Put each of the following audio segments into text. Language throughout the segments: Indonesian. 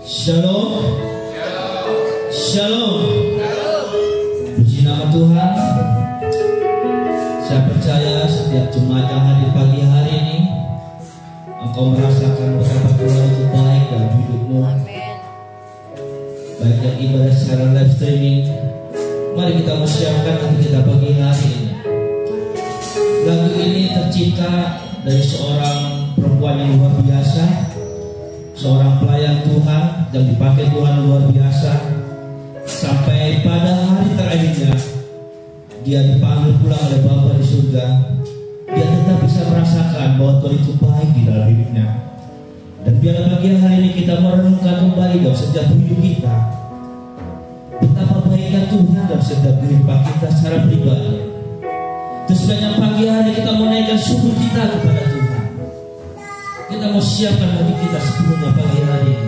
Shalom. Shalom. Puji nama Tuhan. Saya percaya setiap jemaat yang hadir pagi hari ini, engkau merasakan betapa Tuhan itu baik dalam hidupmu. Baik yang ibadah secara live streaming, mari kita mempersiapkan hati kita pagi hari ini. Lagu ini tercipta dari seorang perempuan yang luar biasa, seorang pelayan Tuhan yang dipakai Tuhan luar biasa. Sampai pada hari terakhirnya dia dipanggil pulang oleh Bapa di surga, dia tetap bisa merasakan bahwa Tuhan itu baik di dalam hidupnya. Dan biarlah pagi hari ini kita merenungkan kembali dalam setiap hidup kita betapa baiknya Tuhan dalam setiap kehidupan kita secara pribadi. Terus banyak pagi hari kita mau naikkan syukur kita kepada Tuhan. Kita mau siapkan hati kita sepenuhnya pagi hari ini.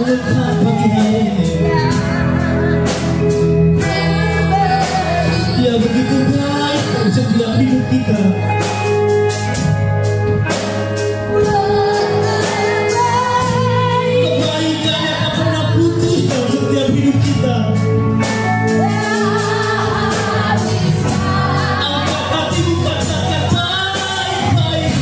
melekat pagi hari ini. Dia begitu baik dalam setiap hidup kita. Kebaikannya tak pernah putus dalam setiap hidup kita. Angkat hatimu, katakan baik-baik.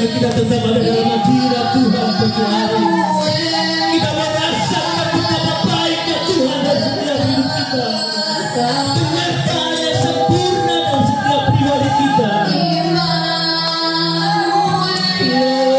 Kita tetap ada dalam hadirat Tuhan pagi hari. Kita merasakan betapa baiknya Tuhan dalam setiap hidup kita. Penyertaan sempurna dalam setiap pribadi kita. Immanuel, Immanuel.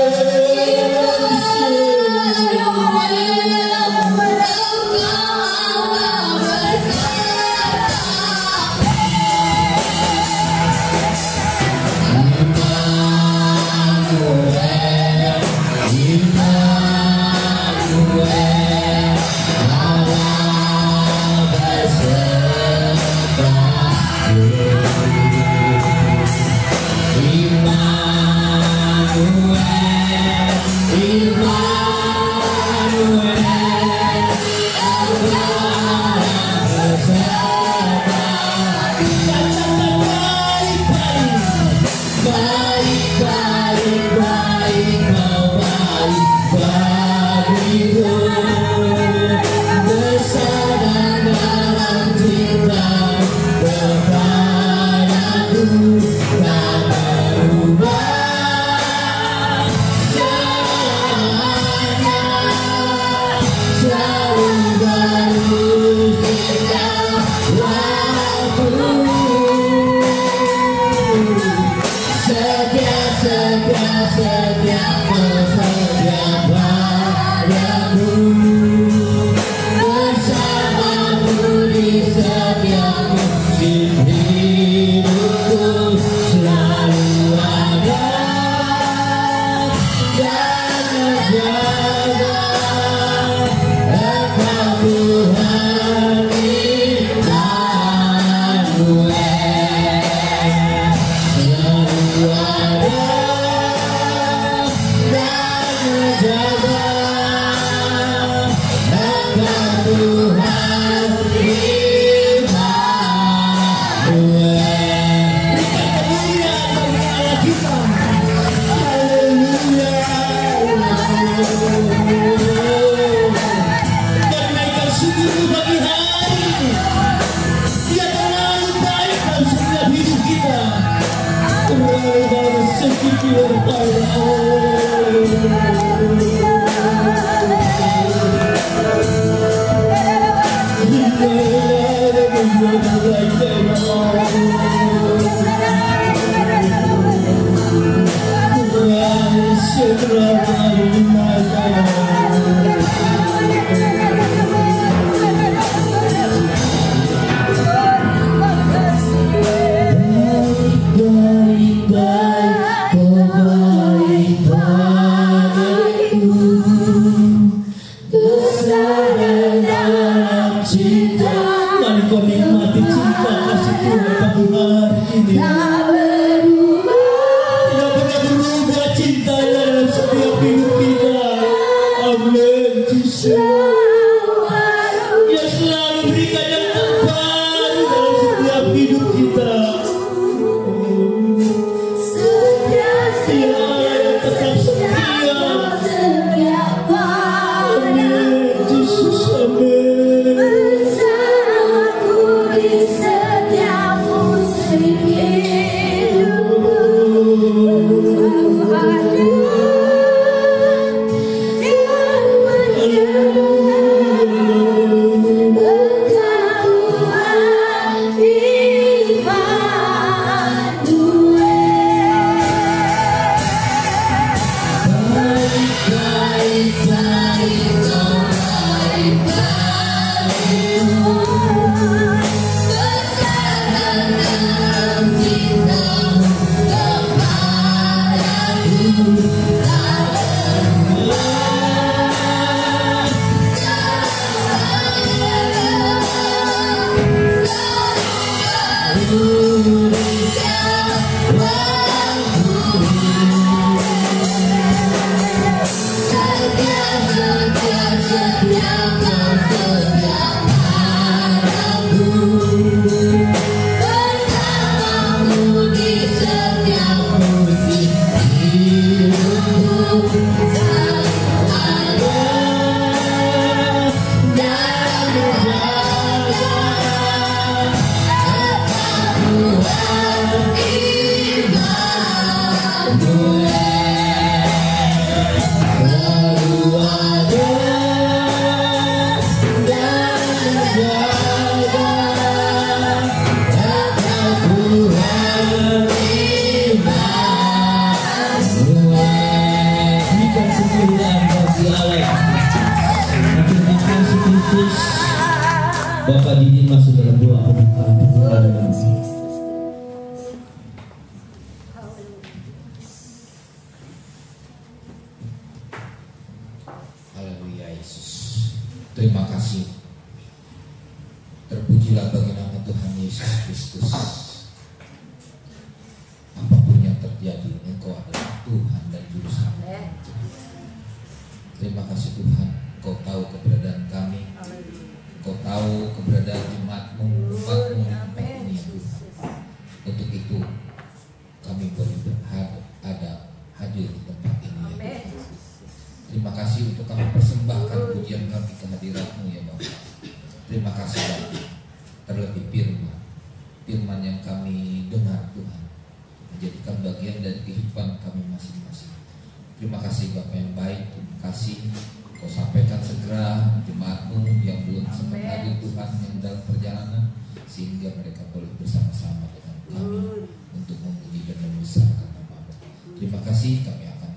kita. Bapak Didi masuk dalam doa pembukaan. Haleluya Yesus. Terima kasih. Terpujilah bagi nama Tuhan Yesus Kristus. Apapun yang terjadi, Engkau adalah Tuhan dan Juru Selamat. Terima kasih Tuhan, Engkau tahu keberadaan kami. Engkau tahu keberadaan umat-Mu di tempat ini ya Tuhan. Untuk itu kami boleh hadir di tempat ini ya Tuhan. Terima kasih untuk kami persembahkan pujian kami kehadirat-Mu ya Bapak. Terima kasih Bapak. Terlebih firman yang kami dengar Tuhan, menjadikan bagian dari kehidupan kami masing-masing. Terima kasih Bapak yang baik. Terima kasih Kau sampaikan segera jemaat-Mu yang belum sempat hadir Tuhan yang dalam perjalanan, sehingga mereka boleh bersama-sama dengan kami untuk memuji dan membesarkan nama-Mu. Terima kasih. Kami akan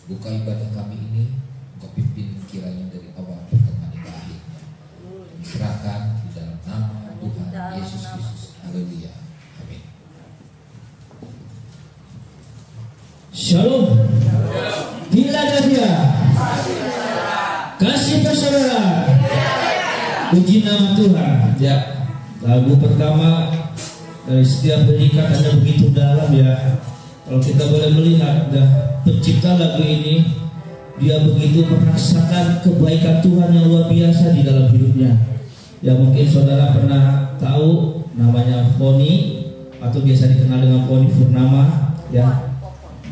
buka ibadah kami ini. Engkau pimpin kiranya dari awal pertengahan hingga akhirnya. Diserahkan di dalam nama Tuhan Yesus Kristus. Haleluya. Amin. Shalom. Philadelphia. Kasih saudara. Puji nama Tuhan. Ya, lagu pertama dari setiap berikat ada begitu dalam ya. Kalau kita boleh melihat, pencipta lagu ini, dia begitu merasakan kebaikan Tuhan yang luar biasa di dalam hidupnya. Ya mungkin saudara pernah tahu namanya Foni, atau biasa dikenal dengan Foni Purnama ya,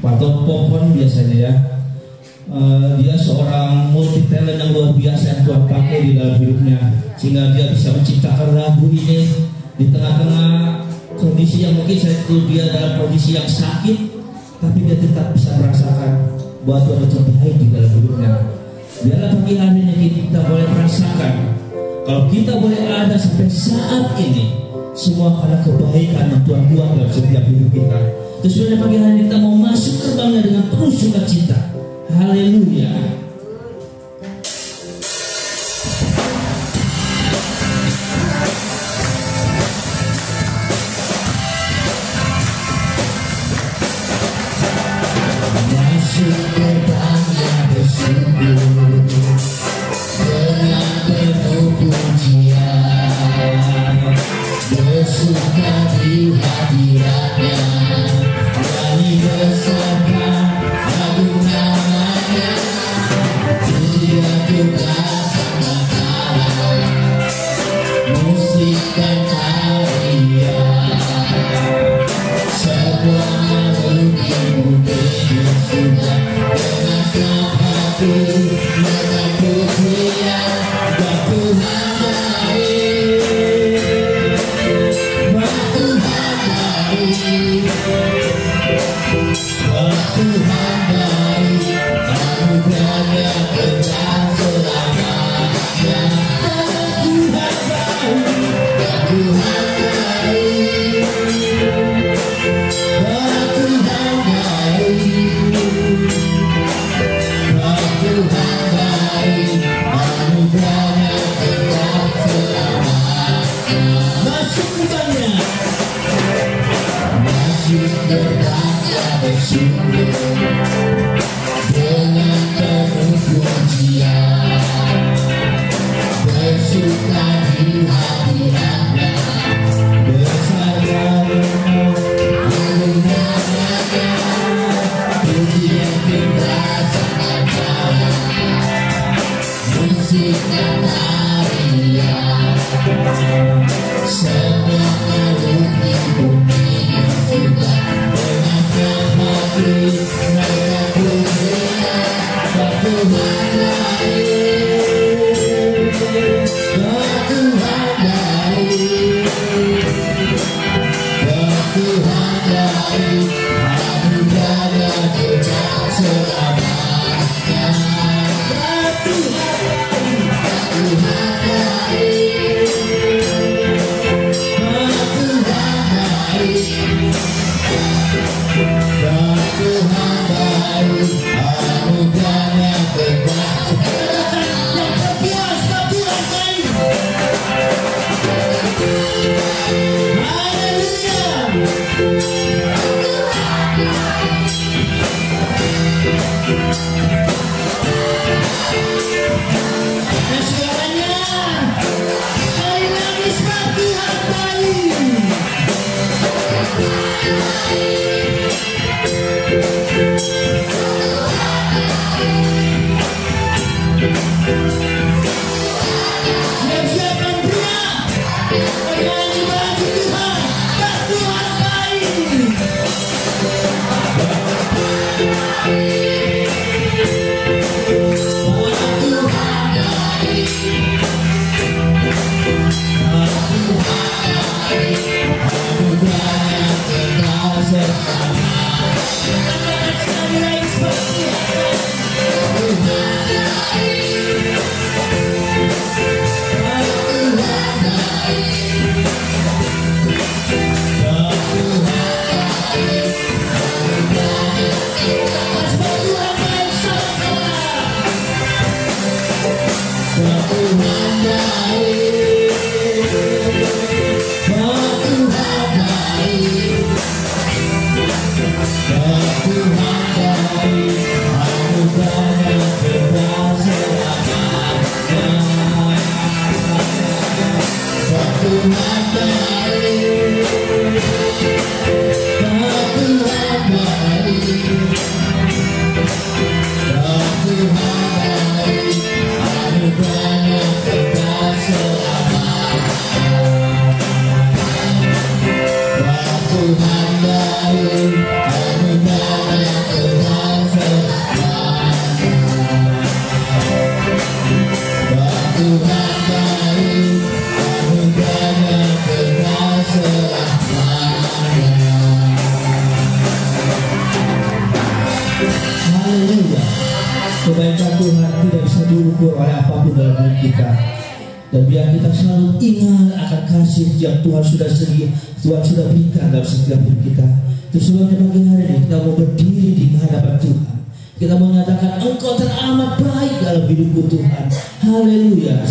atau Popon biasanya ya. Dia seorang multi talent yang luar biasa yang Tuhan pakai di dalam hidupnya, sehingga dia bisa menciptakan lagu ini di tengah-tengah kondisi yang mungkin saya tahu dia dalam kondisi yang sakit, tapi dia tetap bisa merasakan bahwa Tuhan itu baik di dalam hidupnya. Biarlah pagi hari ini kita boleh merasakan, kalau kita boleh ada sampai saat ini, semua karena kebaikan yang Tuhan buat dalam setiap hidup kita. Terus pada pagi hari ini kita mau masuk gerbangnya dengan penuh sukacita. Haleluya. Masuk gerbangnya bersungguh dengan penuh pujian, bersuka di hadiratnya, nyanyi bersama lagu namanya, dia juga sama kalah, musik dan tarian, semua makhluk di bumi sudah dengan hati mengaku dia dan Tuhan baik, Tuhan baik, Tuhan baik, anugerahnya kekal selamanya. Tuhan baik, Tuhan baik, Tuhan baik, Tuhan baik, anugerahnya kekal selamanya. Masuk gerbangnya, masuk gerbangnya bersungguh dengan penuh pujian, bersuka di hadiratnya, bersama lagu namanya, pujian kita sama-sama, musik dan tarian, semua makhluk di bumi sudah dengan hati mengaku dia dan Tuhan baik, dan Tuhan baik, dan Tuhan baik, anugerahnya kekal selamanya. Dan Tuhan baik, Tuhan baik, dan Tuhan baik, dan Tuhan baik, anugerahnya kekal selamanya. Tuhan baik. Haleluya. Dan suaranya sekali lagi, Tuhan baik. Siap-siap teriak, menyanyi bagi Tuhan, dan Tuhan baik. Tuhan baik, anugerahnya kekal selamanya. Kebaikan Tuhan tidak bisa diukur oleh apapun dalam hidup kita. Dan biar kita selalu ingat akan kasih yang Tuhan sudah berikan dalam setiap hidup kita. Itu sebabnya pagi hari ini kita mau berdiri di hadapan Tuhan. Kita menyatakan Engkau teramat baik dalam hidupku Tuhan. Haleluya.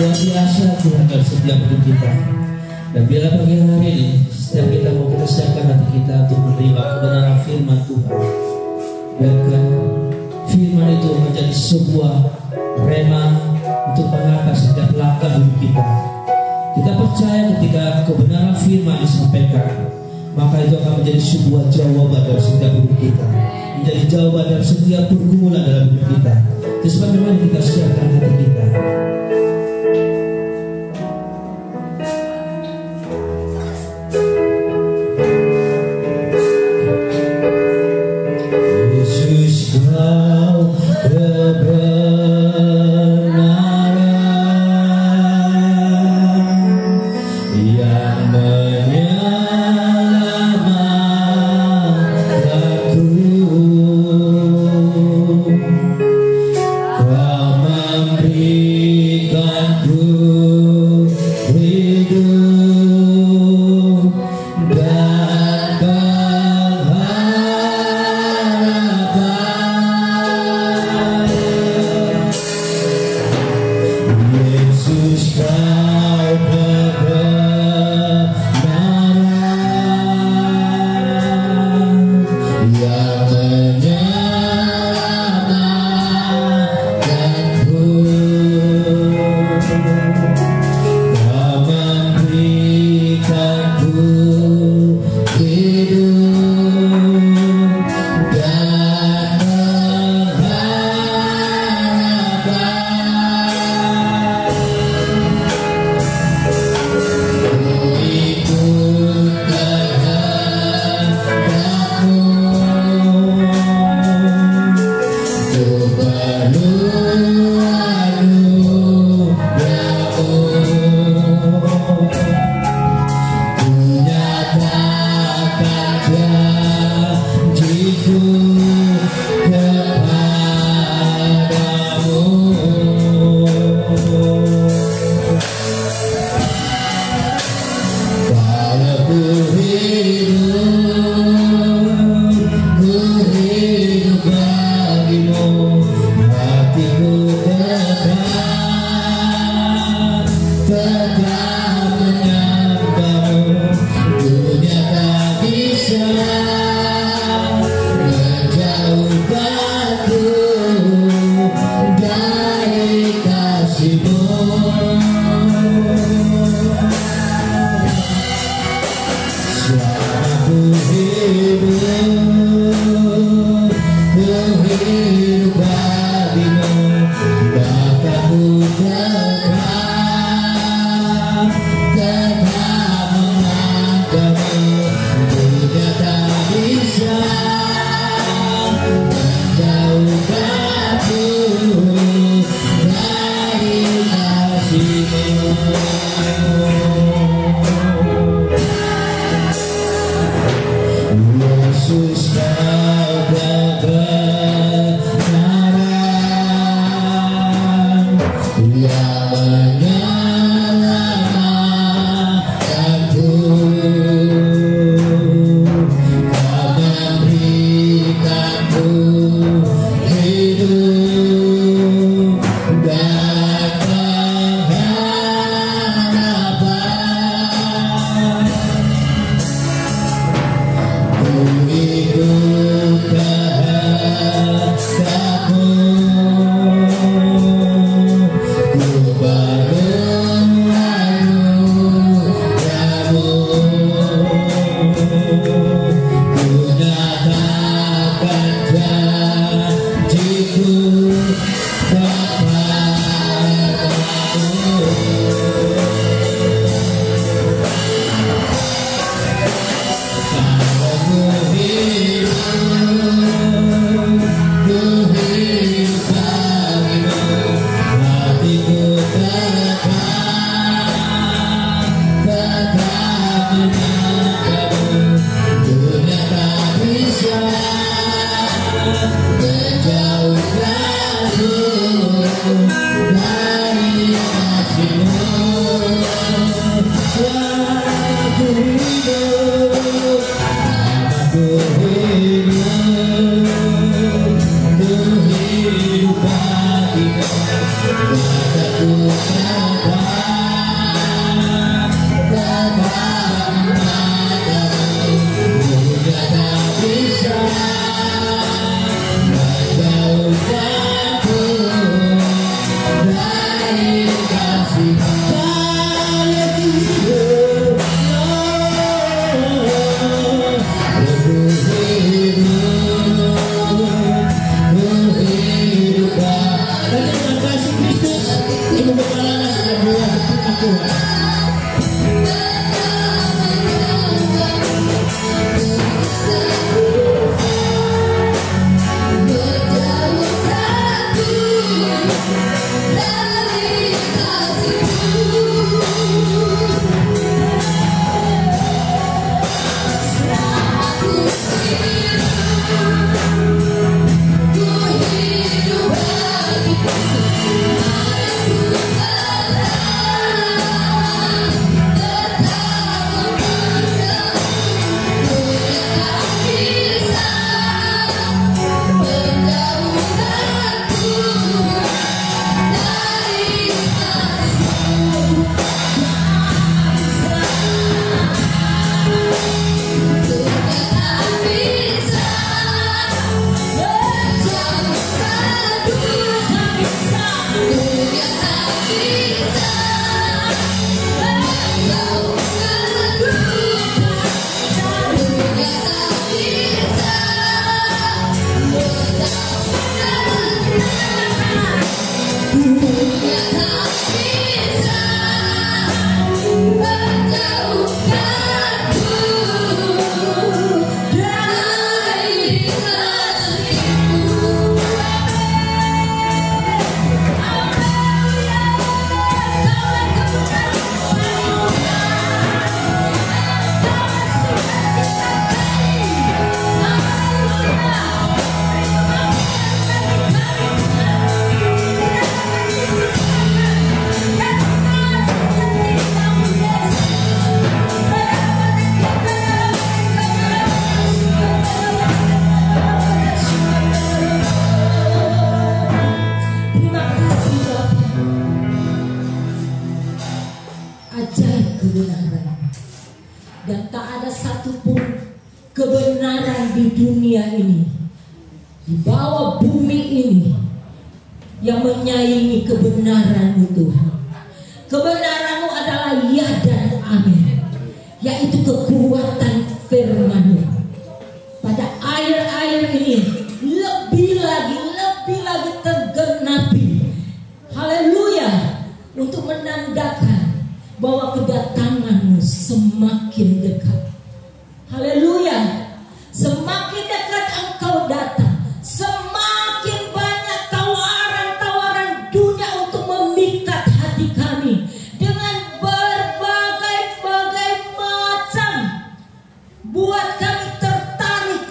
Luar biasa Tuhan dalam setiap hidup kita. Dan biarlah pagi hari ini setiap kita mau kita siapkan hati kita untuk menerima kebenaran firman Tuhan. Biarkan firman itu menjadi sebuah rema untuk mengatas setiap langkah hidup kita. Kita percaya ketika kebenaran firman disampaikan, maka itu akan menjadi sebuah jawaban dalam setiap hidup kita, menjadi jawaban dalam setiap pergumulan dalam hidup kita. Itu sebabnya kita siapkan hati kita. Yesus kau kebenaran. Yesus kau kebenaran yang menyelamatkanku. Kau memberikanku hidup dan pengharapan. Ku hidup kehendakmu, ku berulang-ulang ku nyatakan janjiku kepadamu. Kalau ku hidup bagimu, hatiku tetap menantimu. Dunia tak bisa menjauhkanku dari kasih-Mu. Selama ku hidup, ku hidup bagimu. Kataku tetap menantimu. Dunia tak bisa menjauhkanku dari kasih-Mu. Saya hidup, ku hidup dengan kasih Kristus. Ibu berkalahan adalah ketika Tuhan. Dan tak ada satupun kebenaran di dunia ini, di bawah bumi ini, yang menyaingi kebenaran-Mu Tuhan. Kebenaran-Mu adalah ya dan amin, yaitu kekuatan firman-Mu. Pada air-air ini lebih lagi tergenapi. Haleluya, untuk menandakan bahwa kedatangan-Mu semakin dekat. Haleluya, semakin dekat Engkau datang, semakin banyak tawaran-tawaran dunia untuk memikat hati kami dengan berbagai macam, buat kami tertarik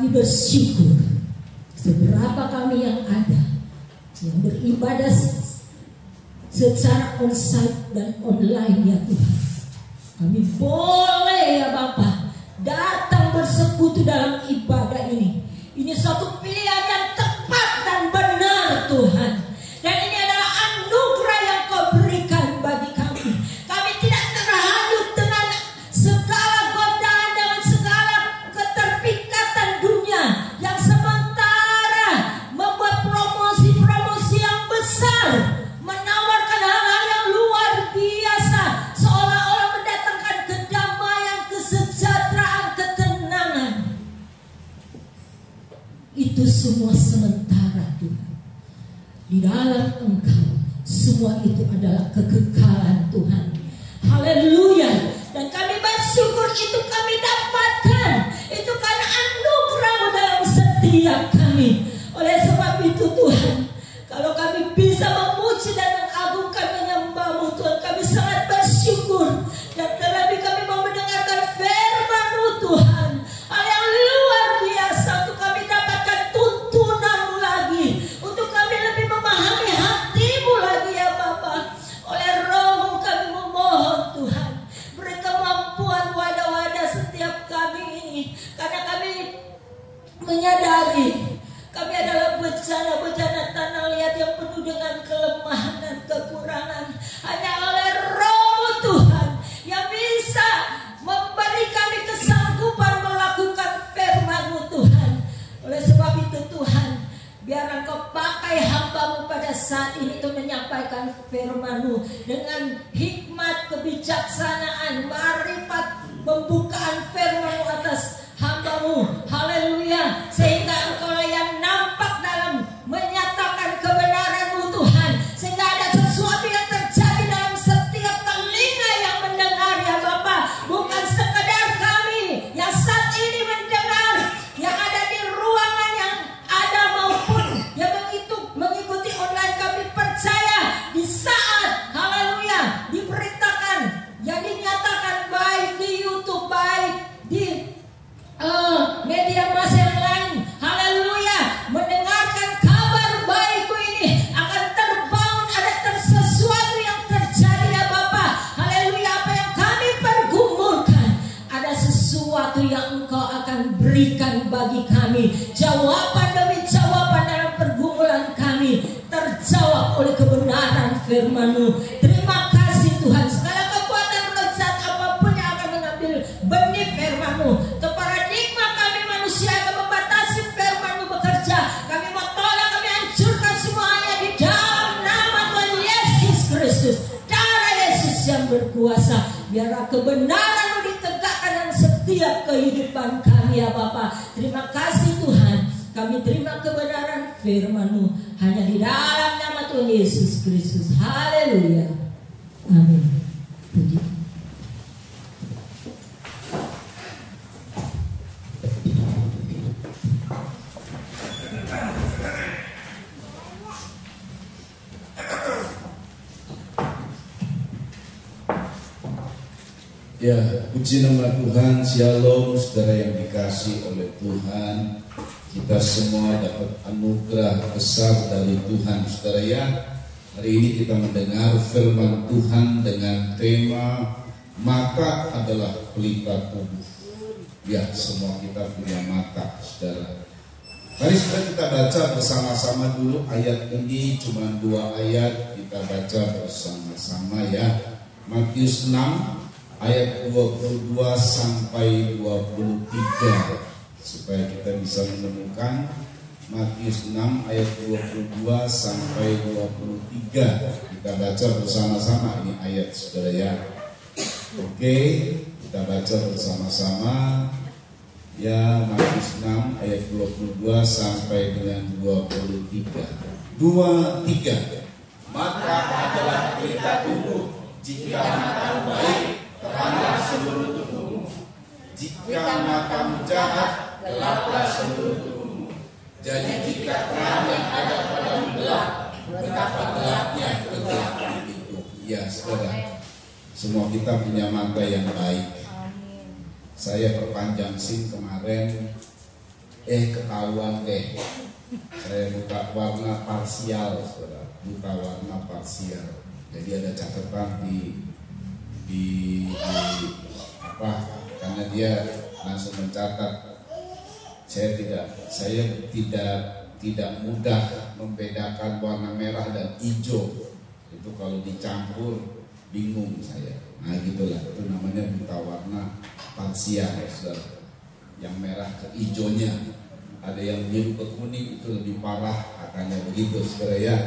kami bersyukur seberapa kami yang ada yang beribadah secara onsite dan online ya Tuhan. Kami boleh ya Bapa datang bersekutu dalam ibadah ini. Ini suatu pilihan yang tepat dan benar Tuhan. Dan ini adalah anugerah yang Kau berikan bagi kami. Kami tidak terhanyut dengan segala godaan, dengan segala keterpikatan dunia yang sementara membuat promosi-promosi yang besar, menawarkan hal-hal yang luar biasa, seolah-olah mendatangkan kedamaian, kesejahteraan, ketenangan. Itu semua sementara Tuhan. Di dalam Engkau semua itu adalah kekekalan Tuhan. Haleluya. Dan kami bersyukur itu kami dapatkan. Itu karena anugerah-Mu dalam setiap kami. Oleh sebab itu Tuhan, kalau kami bisa memuji dan mengagungkan menyembah-Mu Tuhan, kami sangat bersyukur. Dan terlebih kami mau mendengarkan firman-Mu Tuhan, hal yang luar biasa untuk kami dapatkan tuntunan-Mu lagi, untuk kami lebih memahami hati-Mu lagi ya Bapa. Oleh Roh-Mu kami memohon Tuhan, beri kemampuan wadah-wadah setiap kami ini, karena kami menyadari kami adalah bejana-bejana tanah liat yang penuh dengan kelemahan dan kekurangan. Hanya oleh Roh-Mu Tuhan yang bisa memberi kami kesanggupan melakukan firman-Mu Tuhan. Oleh sebab itu Tuhan, biar Engkau pakai hamba-Mu pada saat ini untuk menyampaikan firman-Mu dengan hikmat, kebijaksanaan, ma'rifat, pembukaan firman-Mu atas hamba-Mu. Haleluya. Sehingga Engkau yang nampak dalam menyatakan kebenaran-Mu Tuhan, sehingga ada sesuatu yang terjadi dalam setiap telinga yang mendengar ya Bapa. Bukan sekedar kami yang saat ini mendengar, yang ada di ruangan yang ada maupun yang mengikuti online. Kami percaya di saat haleluya diberitakan, yang dinyatakan baik di YouTube, baik di media massa yang lain, haleluya, mendengarkan kabar baikku ini akan terbangun, ada sesuatu yang terjadi ya Bapa. Haleluya. Apa yang kami pergumulkan, ada sesuatu yang Engkau akan berikan bagi kami. Jawaban demi jawaban dalam pergumulan kami terjawab oleh kebenaran firman-Mu. Terima kasih Tuhan. Segala kekuatan roh jahat apapun yang akan mengambil benih firman-Mu, paradigma kami manusia yang membatasi firman-Mu bekerja, kami mau tolak, kami hancurkan semuanya di dalam nama Tuhan Yesus Kristus. Darah Yesus yang berkuasa, biarlah kebenaran-Mu ditegakkan dalam setiap kehidupan kami ya Bapa. Terima kasih Tuhan, kami terima kebenaran firman-Mu hanya di dalam nama Tuhan Yesus Kristus. Haleluya. Amin. Puji. Ya, puji nama Tuhan. Shalom saudara yang dikasih oleh Tuhan. Kita semua dapat anugerah besar dari Tuhan saudara ya. Hari ini kita mendengar firman Tuhan dengan tema mata adalah pelita tubuh. Ya, semua kita punya mata saudara. Mari saudara kita baca bersama-sama dulu ayat ini, cuma 2 ayat kita baca bersama-sama ya. Matius 6 ayat 22 sampai 23 supaya kita bisa menemukan. Matius 6 ayat 22 sampai 23 kita baca bersama-sama ini ayat saudara ya. Oke, kita baca bersama-sama ya. Matius 6 ayat 22 sampai dengan 23. 2, 3. Mata adalah pelita tubuh. Jika matamu baik, teranglah seluruh tubuhmu. Jika matamu jahat, gelaplah seluruh tubuhmu. Jadi jika terang yang ada padamu gelap, betapa gelapnya kegelapan itu. Ya saudara, semua kita punya mata yang baik. Saya perpanjang SIM kemarin, Ketahuan deh. Saya buka warna parsial, saudara. Buka warna parsial. Jadi ada catatan di apa? Karena dia langsung mencatat. Saya tidak mudah membedakan warna merah dan hijau. Itu kalau dicampur bingung saya. Nah gitulah, itu namanya buta warna parsial, saudara. Yang merah ke hijaunya, ada yang biru ke kuning, itu lebih parah, katanya begitu, saudara ya.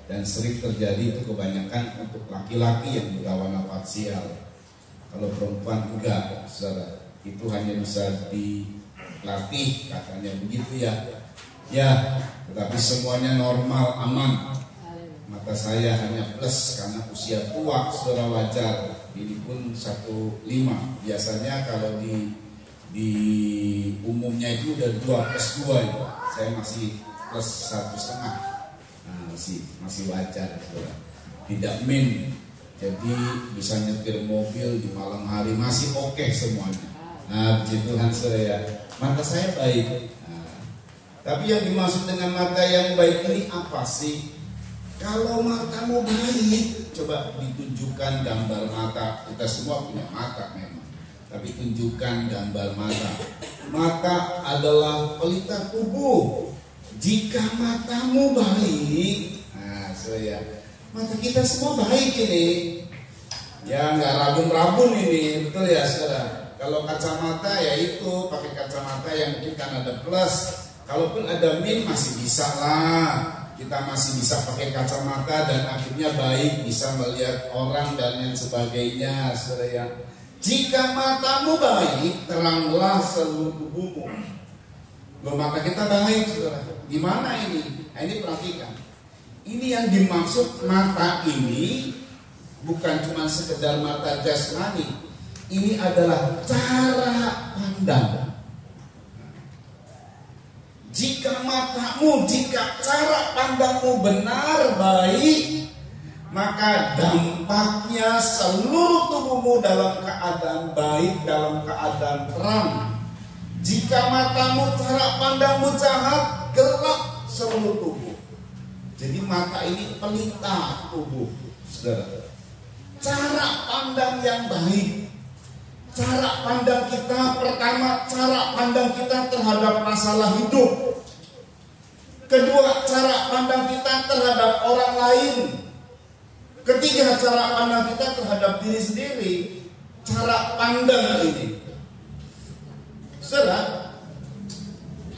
Dan sering terjadi itu kebanyakan untuk laki-laki yang buta warna parsial. Kalau perempuan enggak, saudara. Itu hanya bisa dilatih, katanya begitu ya. Ya, tetapi semuanya normal, aman. Mata saya hanya plus karena usia tua, saudara, wajar. Ini pun 1,5. Biasanya kalau di umumnya itu udah 2+2 itu. Saya masih plus 1,5. Nah, masih wajar, saudara. Tidak min. Jadi bisa nyetir mobil di malam hari masih oke semuanya. Nah, puji Tuhan, saudara ya. Mata saya baik. Nah, tapi yang dimaksud dengan mata yang baik ini apa sih? Kalau matamu baik, coba ditunjukkan gambar mata. Kita semua punya mata memang, tapi tunjukkan gambar mata. Mata adalah pelita tubuh. Jika matamu baik, nah saya, mata kita semua baik ini. Ya nggak rabun-rabun ini, betul ya saudara. Kalau kacamata ya itu pakai kacamata yang mungkin kan ada plus. Kalaupun ada min masih bisa lah. Kita masih bisa pakai kacamata dan akhirnya baik, bisa melihat orang dan lain sebagainya, saudara ya. Jika matamu baik, teranglah seluruh tubuhmu. Mata kita baik, saudara. Gimana ini? Nah, ini perhatikan. Ini yang dimaksud mata ini bukan cuma sekedar mata jasmani. Ini adalah cara pandang. Jika cara pandangmu benar, baik, maka dampaknya seluruh tubuhmu dalam keadaan baik, dalam keadaan terang. Jika matamu, cara pandangmu jahat, gelap seluruh tubuh. Jadi mata ini pelita tubuh, saudara. Cara pandang yang baik. Cara pandang kita, pertama, cara pandang kita terhadap masalah hidup. Kedua, cara pandang kita terhadap orang lain. Ketiga, cara pandang kita terhadap diri sendiri. Cara pandang ini, saudara,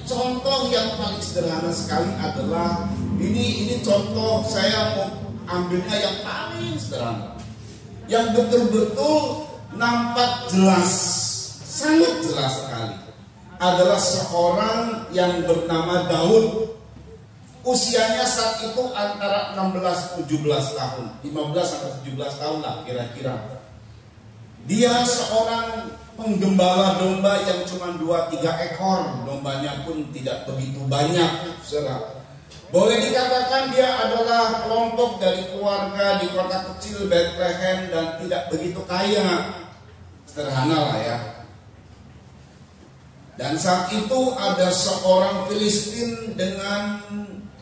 contoh yang paling sederhana sekali adalah ini contoh saya mau ambilnya yang paling sederhana, yang betul-betul nampak jelas, sangat jelas sekali. Adalah seorang yang bernama Daud. Usianya saat itu antara 16-17 tahun, 15-17 tahun lah kira-kira. Dia seorang penggembala domba yang cuma 2-3 ekor. Dombanya pun tidak begitu banyak, saudara. Boleh dikatakan dia adalah kelompok dari keluarga di kota kecil Bethlehem dan tidak begitu kaya. Sederhana lah ya. Dan saat itu ada seorang Filistin dengan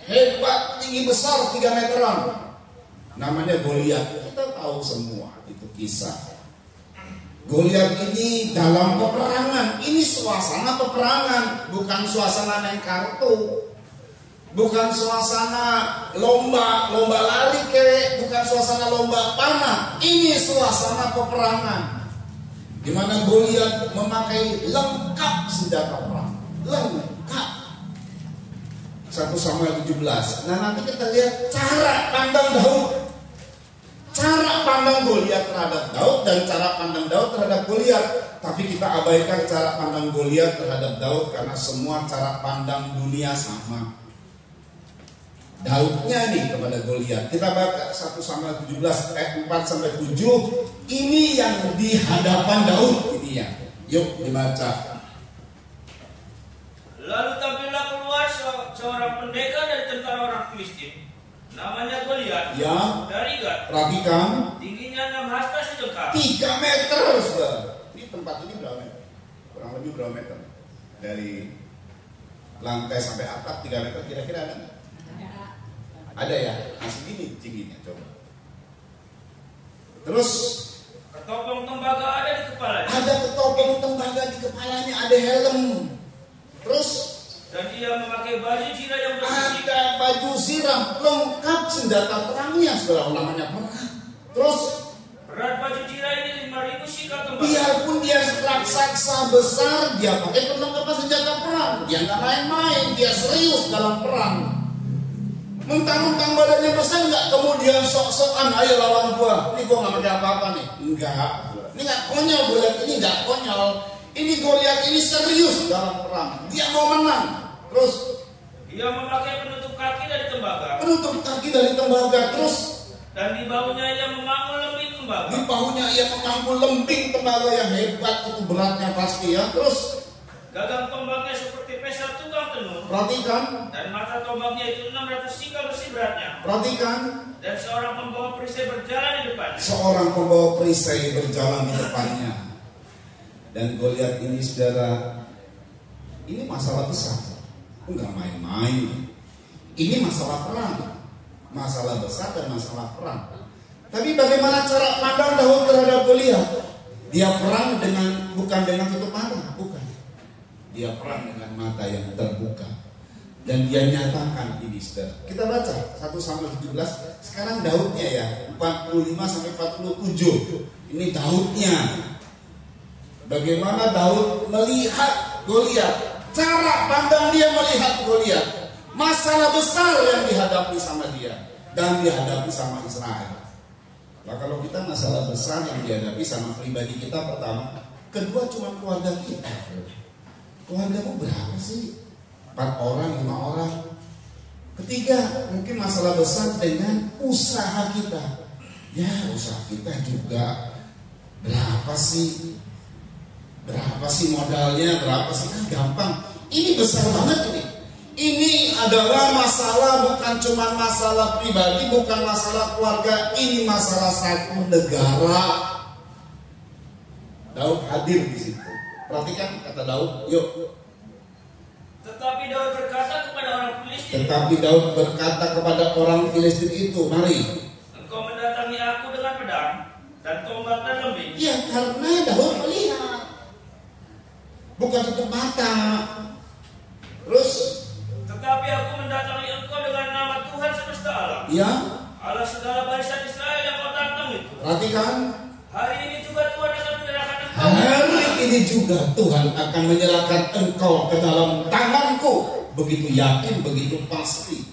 hebat, tinggi besar 3 meteran. Namanya Goliat. Kita tahu semua itu kisah. Goliat ini dalam peperangan. Ini suasana peperangan, bukan suasana main kartu. Bukan suasana lomba lari bukan suasana lomba panah. Ini suasana peperangan. Di mana Goliat memakai lengkap senjata perang, lengkap. 1 Samuel 17. Nah nanti kita lihat cara pandang Daud, cara pandang Goliat terhadap Daud dan cara pandang Daud terhadap Goliat. Tapi kita abaikan cara pandang Goliat terhadap Daud karena semua cara pandang dunia sama. Daudnya nih kepada Goliat. Kita baca 1 Samuel 17 ayat 4-7. Ini yang di hadapan Daud ini ya. Yuk dibaca. Lalu tampillah keluar seorang pendekar dari tentara orang Filistin, namanya Goliat. Ya. Dari Gat. Perhatikan. Tingginya 6 hasta sejengkal. 3 meter, saudara. Ini tempat ini berapa meter? Kurang lebih berapa meter? Dari lantai sampai atap 3 meter kira-kira ada nggak? Ada ya, masih gini tingginya coba. Terus ketopong tembaga ada di kepalanya. Ada ketopong tembaga di kepalanya, ada helm. Terus dan dia memakai baju zirah yang bersih. Ada baju zirah lengkap senjata perangnya, saudara, namanya perang. Terus berat baju zirah ini 5.000 sikal tembaga. Biarpun dia raksasa besar, dia pakai perlengkapan senjata perang. Dia nggak main-main, dia serius dalam perang. Mentang-mentang badannya besar nggak kemudian sok-sokan, ayo lawan gua. Ini gua nggak pakai apa-apa nih. Enggak. Ini nggak konyol, gua lihat ini nggak konyol. Ini gua lihat ini serius dalam perang. Dia mau menang. Terus dia memakai penutup kaki dari tembaga. Penutup kaki dari tembaga. Terus dan di bahunya ia memangul lembing tembaga. Di bahunya ia memangul lembing tembaga yang hebat, itu beratnya pasti ya. Terus gagang tombaknya seperti pesat tukang tenun. Perhatikan. Dan mata tombaknya itu 600 sikal besi beratnya. Perhatikan. Dan seorang pembawa perisai berjalan di depannya. Seorang pembawa perisai berjalan di depannya. Dan Goliat ini, saudara, ini masalah besar. Enggak main-main. Ini masalah perang. Masalah besar dan masalah perang. Tapi bagaimana cara pandang Daud terhadap Goliat? Dia perang bukan dengan tutup mata, bukan. Dia perang dengan mata yang terbuka. Dan dia nyatakan ini, saudara. Kita baca 1 Samuel 17. Sekarang Daudnya ya, 45 sampai 47. Ini Daudnya. Bagaimana Daud melihat Goliat? Cara pandang dia melihat Goliat. Masalah besar yang dihadapi sama dia dan dihadapi sama Israel. Nah, kalau kita masalah besar yang dihadapi sama pribadi kita pertama, kedua cuma keluarga kita. Keluargamu berapa sih? 4 orang, 5 orang. Ketiga, mungkin masalah besar dengan usaha kita. Ya, usaha kita juga berapa sih? Berapa sih modalnya? Berapa sih? Gampang. Ini besar banget ini. Ini adalah masalah bukan cuma masalah pribadi, bukan masalah keluarga. Ini masalah satu negara. Daud hadir di situ. Perhatikan kata Daud, yuk. Tetapi Daud berkata kepada orang Filistin. Tetapi Daud berkata kepada orang Filistin itu, mari. Engkau mendatangi aku dengan pedang dan tombak dan lembing. Ya, karena Daud melihat, bukan tutup mata. Terus, tetapi aku mendatangi engkau dengan nama Tuhan semesta alam. ya. Allah segala barisan Israel yang kau tantang itu. Perhatikan. Hari ini juga Tuhan akan menyerahkan engkau. Hari ini juga Tuhan akan menyerahkan engkau ke dalam tanganku. Begitu yakin, begitu pasti.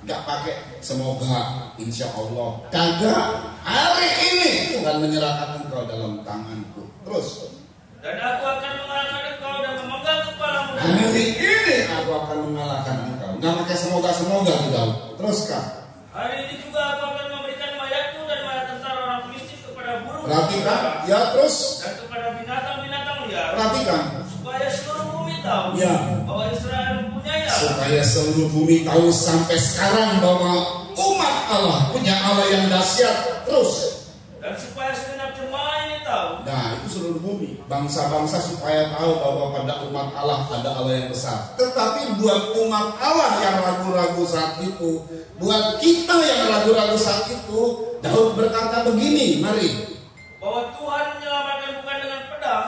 Gak pakai semoga, insya Allah. Kagak. Hari ini Tuhan menyerahkan engkau dalam tanganku. Terus. Dan aku akan mengalahkan engkau dan memenggal kepalamu. Hari ini aku akan mengalahkan engkau. Gak pakai semoga-semoga tuh Daud. Terus kak. Hari ini juga aku akan memberikan mayatmu dan mayat tentara orang Filistin kepada burung. Perhatikan. Ya terus. Dan kepada binatang-binatang liar. Perhatikan. Supaya seluruh bumi tahu. Ya. Bahwa Israel mempunyai Allah. Supaya seluruh bumi tahu sampai sekarang bahwa umat Allah punya Allah yang dahsyat. Terus. Dan supaya segenap jemaah ini tahu. Nah, itu seluruh bumi. Bangsa-bangsa supaya tahu bahwa pada umat Allah ada Allah yang besar. Tetapi buat umat Allah yang ragu-ragu saat itu, buat kita yang ragu-ragu saat itu, Daud berkata begini, mari. Bahwa Tuhan menyelamatkan bukan dengan pedang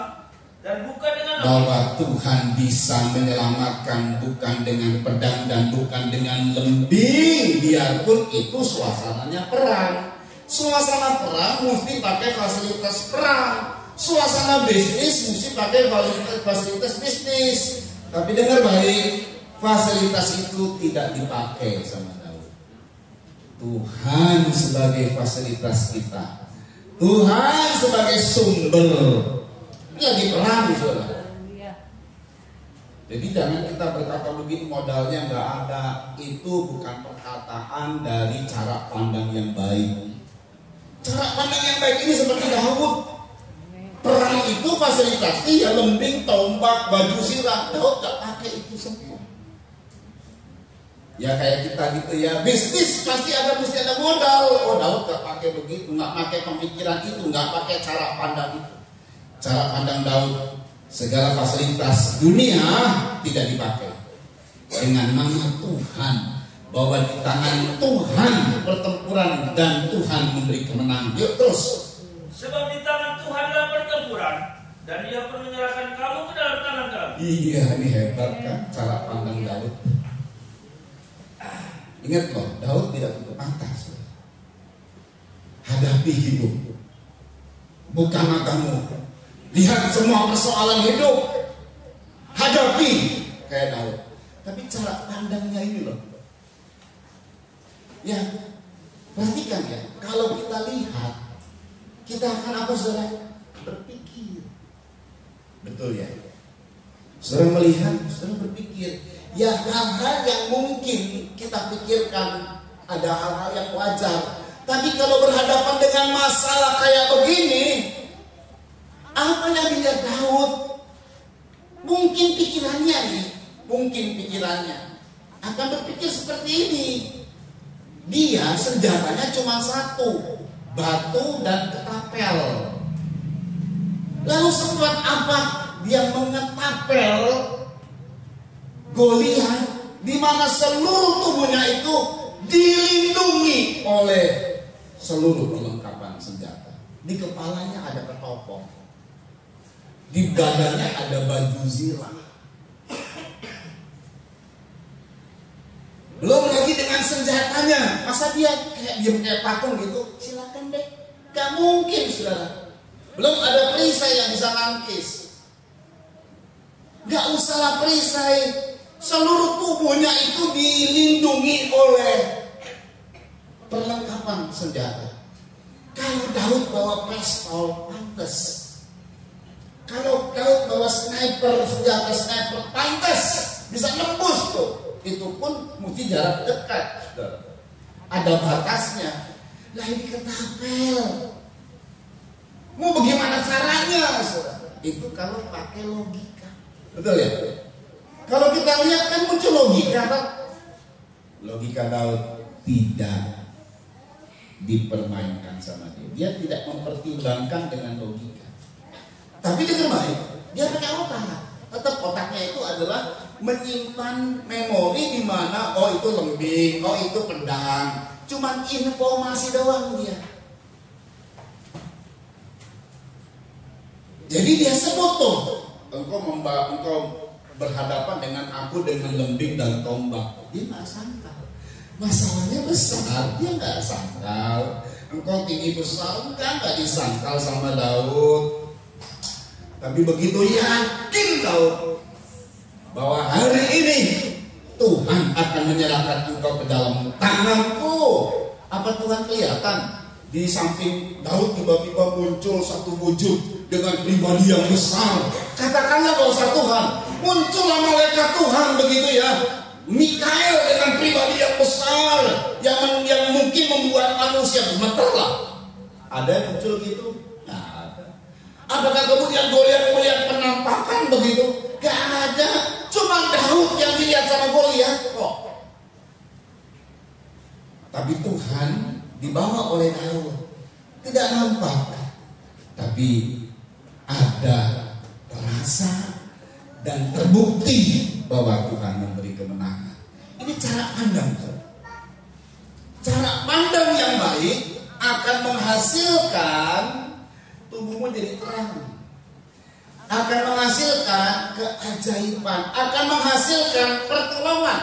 dan bukan dengan Bahwa Tuhan bisa menyelamatkan bukan dengan pedang dan bukan dengan lembing, biarpun itu suasananya perang. Suasana perang mesti pakai fasilitas perang. Suasana bisnis mesti pakai fasilitas bisnis. Tapi dengar baik, fasilitas itu tidak dipakai sama Daud. Tuhan sebagai fasilitas kita. Tuhan sebagai sumber. Lagi perang, saudara. Jadi jangan kita berkata begini modalnya nggak ada. Itu bukan perkataan dari cara pandang yang baik. Cara pandang yang baik ini seperti Daud. Perang itu fasilitasnya ya lembing, tombak, baju sirah. Daud gak pakai itu semua. Ya kayak kita gitu ya. Bisnis mesti ada modal. Oh Daud gak pakai begitu, gak pakai pemikiran itu, gak pakai cara pandang itu. Cara pandang Daud, segala fasilitas dunia tidak dipakai. dengan nama Tuhan, bahwa di tangan Tuhan pertempuran dan Tuhan memberi kemenangan. Yuk terus. Sebab di tangan Tuhanlah pertempuran, dan Dia akan menyerahkan kamu ke dalam tangan kami. Iya, ini hebat kan cara pandang Daud. Ingat loh, Daud tidak tutup mata. Hadapi hidup, buka matamu, lihat semua persoalan hidup, hadapi kayak Daud. Tapi cara pandangnya ini loh, ya perhatikan ya. Kalau kita lihat, kita akan apa saudara? Berpikir. Betul ya. Saudara melihat, saudara berpikir. Ya hal-hal yang mungkin kita pikirkan ada hal-hal yang wajar. Tapi kalau berhadapan dengan masalah kayak begini, apa yang dilihat Daud? Mungkin pikirannya akan berpikir seperti ini. Dia senjatanya cuma satu, batu dan ketapel. Lalu sekuat apa dia mengetapel Goliat, di mana seluruh tubuhnya itu dilindungi oleh seluruh perlengkapan senjata. Di kepalanya ada ketopong, di badannya ada baju zirah. Belum lagi dengan senjatanya. Masa dia kayak diem kayak patung gitu? Silakan deh. Gak mungkin saudara. Belum ada perisai yang bisa nangkis. Gak usahlah perisai. Seluruh tubuhnya itu dilindungi oleh perlengkapan senjata. Kalau Daud bawa pistol, pantas. Kalau Daud bawa sniper, senjata sniper, pantas. Bisa nembus tuh. Itu pun mesti jarak dekat. Ada batasnya. Lah ini ketapel. Mau bagaimana caranya? Itu kalau pakai logika. Betul ya? Kalau kita lihat kan muncul logika. Logika Daud tidak dipermainkan sama dia. Dia tidak mempertimbangkan dengan logika. Tapi dengan baik, dia pakai otak. Tetap otaknya itu adalah menyimpan memori di mana oh itu lembing, oh itu pedang. Cuman informasi doang dia. Jadi dia sebut tuh, engkau berhadapan dengan aku dengan lembing dan tombak. Dia nggak sangkal. Masalahnya besar, dia nggak sangkal. Engkau tinggi besar, nggak disangkal sama Daud. Tapi begitu yakin Daud bahwa hari ini Tuhan akan menyerahkan engkau ke dalam tanganku. Apa Tuhan kelihatan? Di samping Daud tiba-tiba muncul satu wujud dengan pribadi yang besar. Katakanlah gak usah Tuhan, muncullah malaikat Tuhan begitu ya. Mikael dengan pribadi yang besar, yang mungkin membuat manusia gemetar lah. Ada yang muncul gitu? Nggak ada. Apakah kemudian Goliat melihat penampakan begitu? Gak ada. Cuma Daud yang dilihat sama Goliat kok. Tapi Tuhan dibawa oleh Daud, tidak nampak, tapi ada terasa dan terbukti bahwa Tuhan memberi kemenangan. Ini cara pandang. Cara pandang yang baik akan menghasilkan tubuhmu jadi terang, akan menghasilkan keajaiban, akan menghasilkan pertolongan.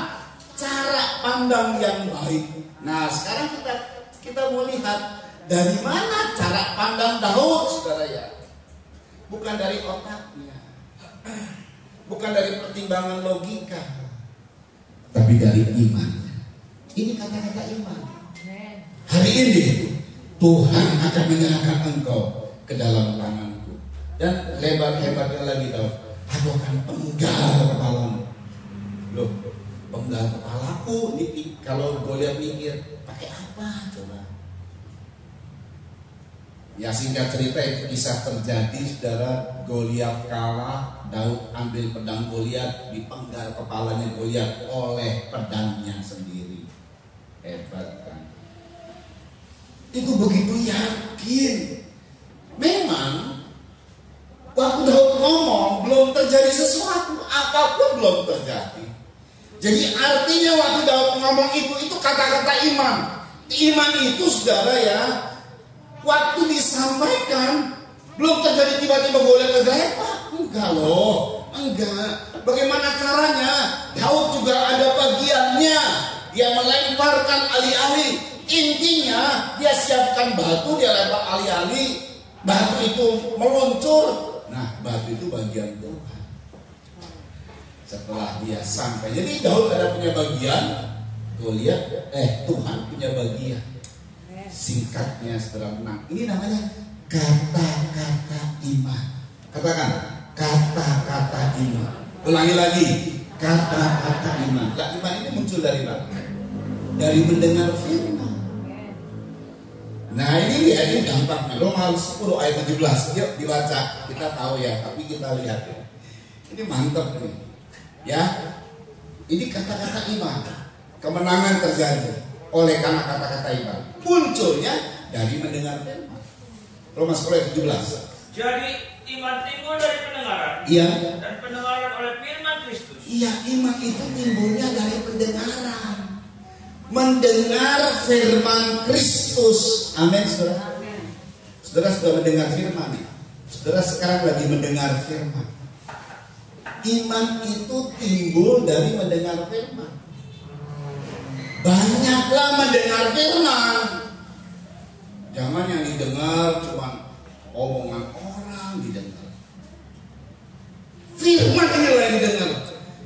Cara pandang yang baik. Nah sekarang kita mau lihat dari mana cara pandang Daud, saudara ya. Bukan dari otaknya, bukan dari pertimbangan logika, tapi dari iman. Ini kata-kata iman. Hari ini Tuhan akan menyerahkan engkau ke dalam tanganku. Dan hebat-hebatnya lagi Daud, aku akan penggal kepalamu. Loh, penggal kepalaku. Kalau Goliat mikir, pakai apa coba? Ya singkat cerita itu kisah terjadi, saudara. Goliat kalah, Daud ambil pedang Goliat, dipenggal kepalanya Goliat oleh pedangnya sendiri. Hebat kan? Itu begitu yakin. Memang waktu Daud ngomong belum terjadi sesuatu, apapun belum terjadi. Jadi artinya waktu Daud ngomong itu kata-kata iman. Iman itu saudara ya, waktu disampaikan belum terjadi tiba-tiba boleh tergeletak. Enggak loh, enggak. Bagaimana caranya? Daud juga ada bagiannya. Dia melemparkan alih-alih. Intinya dia siapkan batu, dia lempar alih-alih. Batu itu meluncur. Nah, batu itu bagian Tuhan. Setelah dia sampai, jadi Daud ada punya bagian. Tuh lihat, Tuhan punya bagian. Singkatnya saudara menang. Ini namanya kata-kata iman. Katakan, kata-kata iman. Ulangi lagi, kata-kata iman. Nah, iman ini muncul dari mana? Dari mendengar firman. Nah ini lihat, ini gampang. Roma 10 ayat 17. Yuk dibaca. Kita tahu ya, tapi kita lihat ya. Ini mantap nih. Ya, ini kata-kata iman. Kemenangan terjadi oleh karena kata-kata iman. Munculnya dari mendengar firman. Roma 10 ayat 17. Jadi iman timbul dari pendengaran. Iya. Dan pendengaran oleh firman Kristus. Iya, iman itu timbulnya dari pendengaran. Mendengar firman Kristus. Amin, saudara. Saudara sudah mendengar firman ya? Saudara sekarang lagi mendengar firman. Iman itu timbul dari mendengar firman. Banyaklah mendengar firman. Jangan yang didengar cuma omongan orang didengar. Firman inilah yang didengar.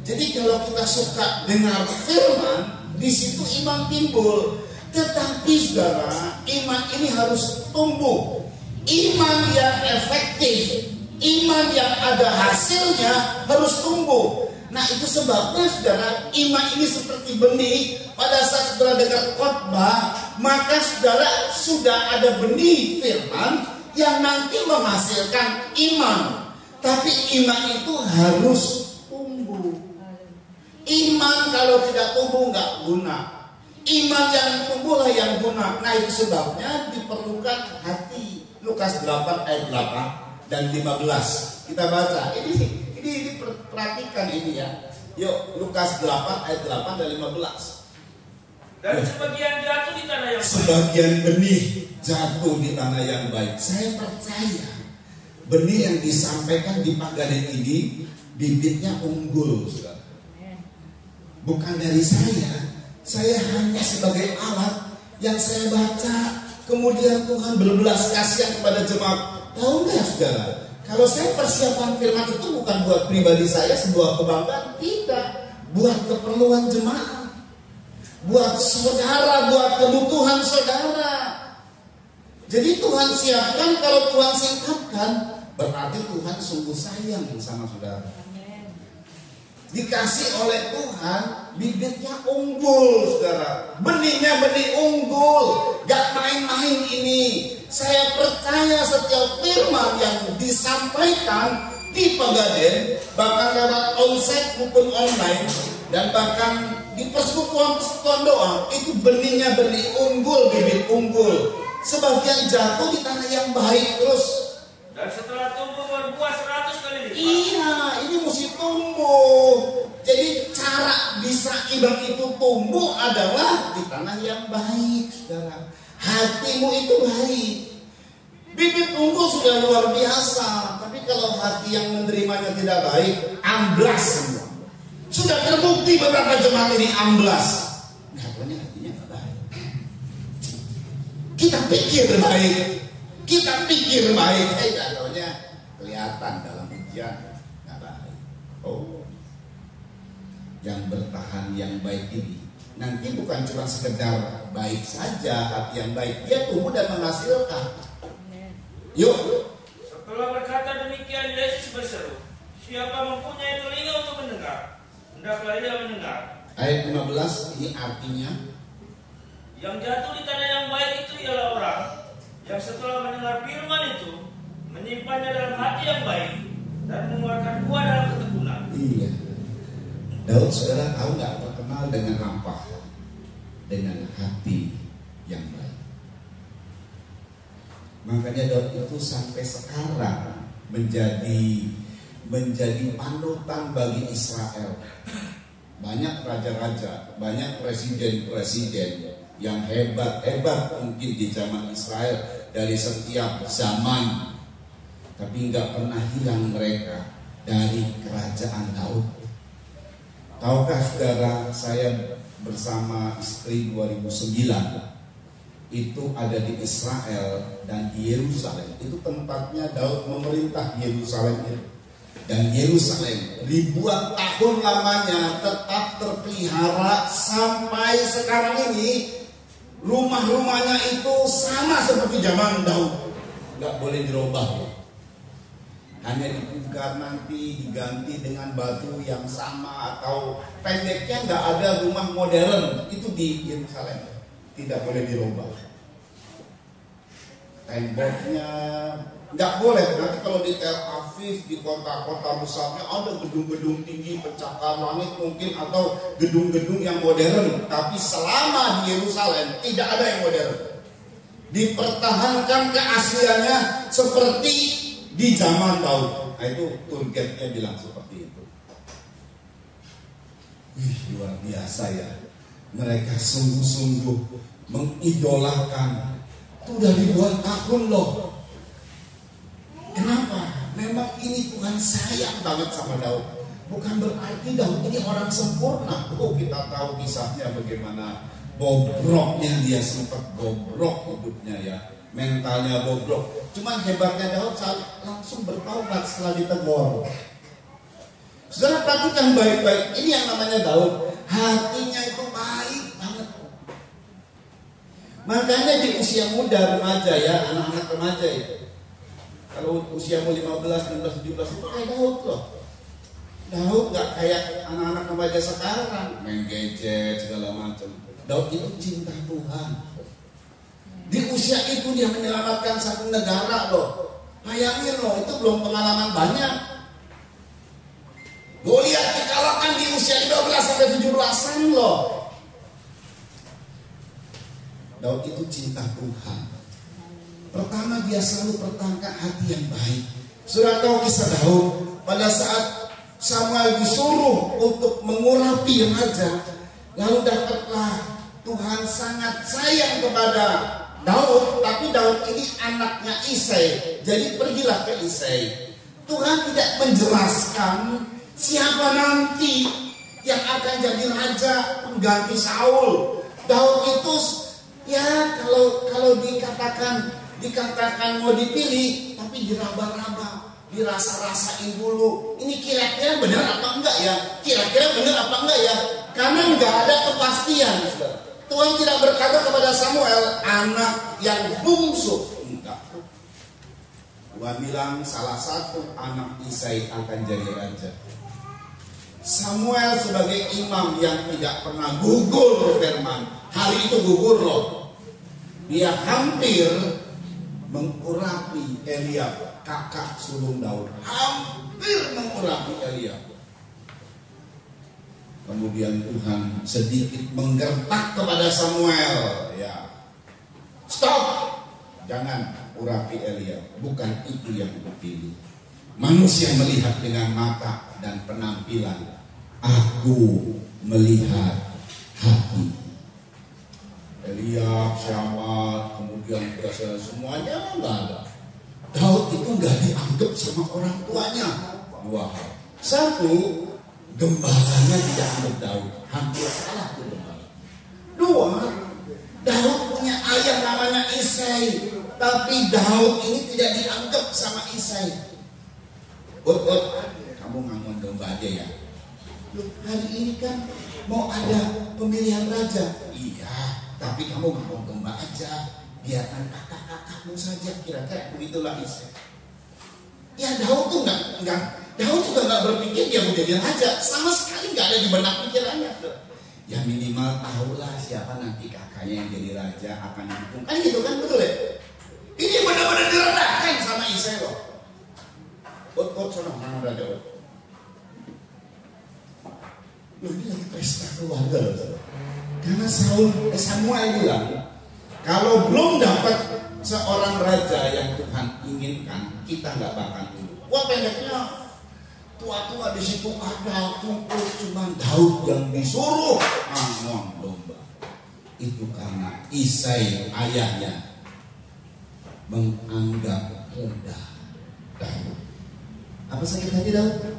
Jadi kalau kita suka dengar firman, di situ iman timbul. Tetapi saudara, iman ini harus tumbuh. Iman yang efektif, iman yang ada hasilnya harus tumbuh. Nah itu sebabnya saudara, iman ini seperti benih. Pada saat saudara dengar khotbah, maka saudara sudah ada benih firman yang nanti menghasilkan iman. Tapi iman itu harus tumbuh. Iman kalau tidak tumbuh nggak guna. Iman yang tumbuhlah yang guna. Nah itu sebabnya diperlukan hati. Lukas 8 ayat 8 dan 15. Kita baca. Ini perhatikan ini ya. Yuk Lukas 8 ayat 8 dan 15. Dan sebagian jatuh di tanah yang baik. Sebagian benih jatuh di tanah yang baik. Saya percaya benih yang disampaikan di Pagaden ini bibitnya unggul, saudara. Bukan dari saya hanya sebagai alat yang saya baca. Kemudian Tuhan berbelas kasihan kepada jemaat. Tahu nggak saudara? Kalau saya persiapan firman itu bukan buat pribadi saya sebuah kebanggaan, tidak. Buat keperluan jemaat, buat saudara, buat kebutuhan saudara. Jadi Tuhan siapkan, kalau Tuhan singkatkan, berarti Tuhan sungguh sayang sama saudara. Dikasih oleh Tuhan, bibitnya unggul, saudara. Benihnya benih unggul, gak main-main ini. Saya percaya setiap firman yang disampaikan di Pagaden, bahkan lewat onsite maupun online, dan bahkan di persekutuan doa, itu benihnya benih unggul, bibit unggul. Sebagian jatuh di tanah yang baik terus. Dan setelah tumbuh berbuah 100 kali lipat. Iya, ini mesti tumbuh. Jadi cara bisa iman itu tumbuh adalah di tanah yang baik, saudara. Hatimu itu baik. Bibit unggul sudah luar biasa, tapi kalau hati yang menerimanya tidak baik, amblas semua. Sudah terbukti beberapa jemaat ini amblas. Katanya hatinya tidak baik. Kita pikir baik, jatuhnya kelihatan dalam ujian nggak baik. Oh, yang bertahan yang baik ini nanti bukan cuma sekedar baik saja, hati yang baik, dia tumbuh dan menghasilkan. Yuk. Setelah berkata demikian, Yesus berseru, siapa mempunyai telinga untuk mendengar, hendaklah ia mendengar. Ayat 15 ini artinya, yang jatuh di tanah yang baik itu ialah orang yang setelah mendengar firman itu menyimpannya dalam hati yang baik dan mengeluarkan buah dalam ketekunan. Iya. Daud saudara tahu nggak terkenal dengan apa? Dengan hati yang baik. Makanya Daud itu sampai sekarang menjadi panutan bagi Israel. banyak raja-raja, banyak presiden-presiden yang hebat-hebat mungkin di zaman Israel dari setiap zaman, tapi nggak pernah hilang mereka dari kerajaan Daud. Tahukah saudara, saya bersama istri 2009 itu ada di Israel dan di Yerusalem. Itu tempatnya Daud memerintah Yerusalem itu. Dan Yerusalem ribuan tahun lamanya tetap terpelihara sampai sekarang ini. Rumah-rumahnya itu sama seperti zaman Daud, nggak boleh dirubah. Hanya dipugar nanti diganti dengan batu yang sama, atau pendeknya nggak ada rumah modern itu di Yerusalem. Tidak boleh dirubah. Temboknya nggak boleh. Nanti kalau di Tel Aviv, di kota-kota besarnya ada gedung-gedung tinggi pencakar langit mungkin, atau gedung-gedung yang modern. Tapi selama di Yerusalem tidak ada yang modern. Dipertahankan keasliannya seperti di zaman Daud. Nah, itu tour guide-nya bilang seperti itu. Luar biasa ya. Mereka sungguh-sungguh mengidolakan. Itu udah ribuan tahun loh. Kenapa? Memang ini Tuhan sayang banget sama Daud. Bukan berarti Daud ini orang sempurna. Oh, kita tahu kisahnya bagaimana bobroknya, dia sempat bobrok hidupnya ya. Mentalnya bobrok. Cuman hebatnya Daud saat langsung bertaubat setelah ditegur. Saudara perhatikan baik-baik. Ini yang namanya Daud. Hatinya itu baik banget. Makanya di usia muda remaja ya, anak-anak remaja itu. Kalau usiamu 15, 16, 17 itu kayak Daud loh. Daud gak kayak anak-anak remaja sekarang, main gadget segala macam. Daud itu cinta Tuhan. Di usia itu dia menyelamatkan satu negara loh. Bayangin loh, itu belum pengalaman banyak. Goliat dikalahkan di usia 15 sampai 17-an loh. Daud itu cinta Tuhan. Pertama dia selalu pertahankan hati yang baik. Sudah tahu kisah Daud pada saat Samuel disuruh untuk mengurapi raja, lalu dapatlah Tuhan sangat sayang kepada Daud, tapi Daud ini anaknya Isai. Jadi pergilah ke Isai. Tuhan tidak menjelaskan siapa nanti yang akan jadi raja pengganti Saul. Daud itu ya kalau dikatakan mau dipilih, tapi diraba-raba, dirasa-rasain dulu. Ini kira-kira benar apa enggak ya? Kira-kira benar apa enggak ya? Karena enggak ada kepastian. Tuhan tidak berkata kepada Samuel, anak yang bungsu. Enggak. Tuhan bilang salah satu anak Isai akan jadi raja. Samuel sebagai imam yang tidak pernah gugur firman, hari itu gugur loh. Dia hampir mengurapi Eliab, kakak sulung Daud. Hampir mengurapi Eliab. Kemudian Tuhan sedikit menggertak kepada Samuel, ya. Stop. Jangan urapi Eliab. Bukan itu yang dipilih. Manusia melihat dengan mata dan penampilan. Aku melihat hati. Eliab, Syamar, kemudian semuanya enggak ada. Daud itu enggak dianggap sama orang tuanya. Dua hal. Satu, gembalanya tidak anggap Daud. Hampir salah tuh gembala. Dua, Daud punya ayah namanya Isai, tapi Daud ini tidak dianggap sama Isai. Kamu ngomong domba aja ya. Loh, hari ini kan mau ada pemilihan raja. Iya. Tapi kamu ngomong domba aja, biarkan kakak-kakakmu saja. Kira-kira begitulah Isai. Ya Daud tuh Daud juga nggak berpikir dia mau jadi raja, sama sekali nggak ada di benak pikirannya. Ya minimal tahulah siapa nanti kakaknya yang jadi raja akan didukung. Kan gitu kan, betul ya? Ini benar-benar direndahkan sama Isai loh. Sono mana raja? Loh, ini lagi pesta keluarga loh. Karena Samuel bilang, kalau belum dapat seorang raja yang Tuhan inginkan, kita nggak bakal dulu. Wah pendeknya, tua-tua di situ ada kumpul, cuma Daud yang disuruh angon domba. Itu karena Isai ayahnya menganggap rendah Daud. Apa sakit hati Daud?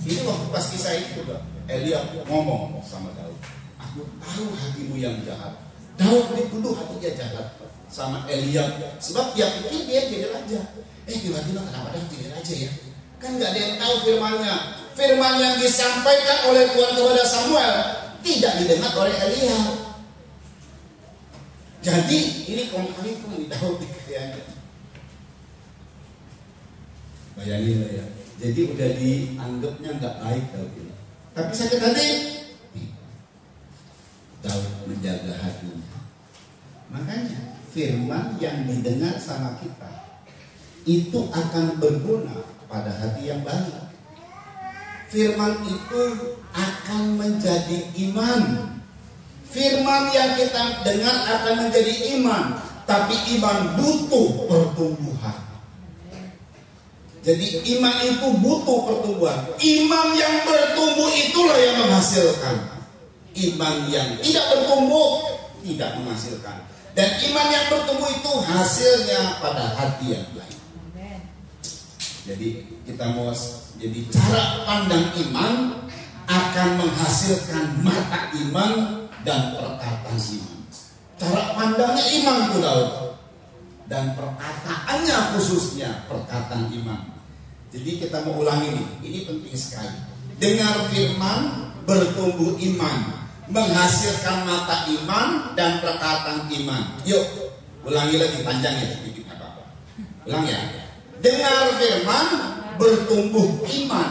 Ini waktu pas kisah itu, Elia ngomong sama Daud, aku tahu hatimu yang jahat. Daud dituduh hatinya jahat sama Elia, sebab dia pikir dia jadi raja. Tiba-tiba kenapa Daud jadi raja ya? Kan nggak ada yang tahu firmannya. Firman yang disampaikan oleh Tuhan kepada Samuel tidak didengar oleh Elia. Jadi ini konflik di Daud dikayanya. Bayangin lah ya. Jadi udah dianggapnya nggak baik Daud ini. Tapi sakit hati. Daud menjaga hatinya. Makanya firman yang didengar sama kita itu akan berguna pada hati yang baik. Firman itu akan menjadi iman. Firman yang kita dengar akan menjadi iman. Tapi iman butuh pertumbuhan. Jadi iman itu butuh pertumbuhan. Iman yang bertumbuh itulah yang menghasilkan. Iman yang tidak bertumbuh tidak menghasilkan. Dan iman yang bertumbuh itu hasilnya pada hati yang baik. Jadi kita mau, jadi cara pandang iman akan menghasilkan mata iman dan perkataan iman. Cara pandangnya iman itu Daud, dan perkataannya khususnya perkataan iman. Jadi kita mau ulangi ini penting sekali. Dengar firman, bertumbuh iman, menghasilkan mata iman dan perkataan iman. Yuk, ulangi lagi panjangnya sedikit apa-apa. Ulang ya. Dengar firman, bertumbuh iman,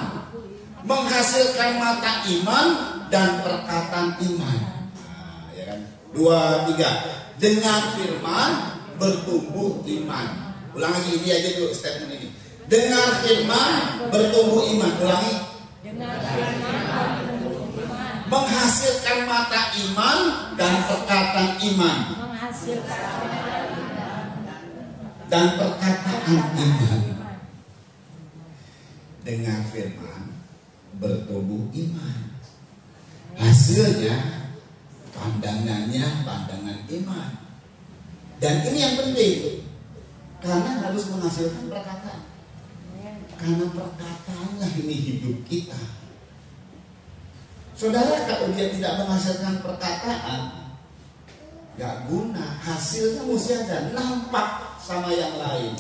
menghasilkan mata iman dan perkataan iman. Nah, ya kan? 2, 3. Dengar firman, bertumbuh iman. Ulang lagi ini aja dulu statement ini. Dengar firman, bertumbuh iman. Ulangi. Dengar firman, bertumbuh iman. Menghasilkan mata iman dan perkataan iman. Dan perkataan iman. Dengan firman bertumbuh iman. Hasilnya pandangannya pandangan iman. Dan ini yang penting, karena harus menghasilkan perkataan. Karena perkataanlah ini hidup kita. Saudara, kalau dia tidak menghasilkan perkataan, gak guna. Hasilnya mesti ada, nampak sama yang lain.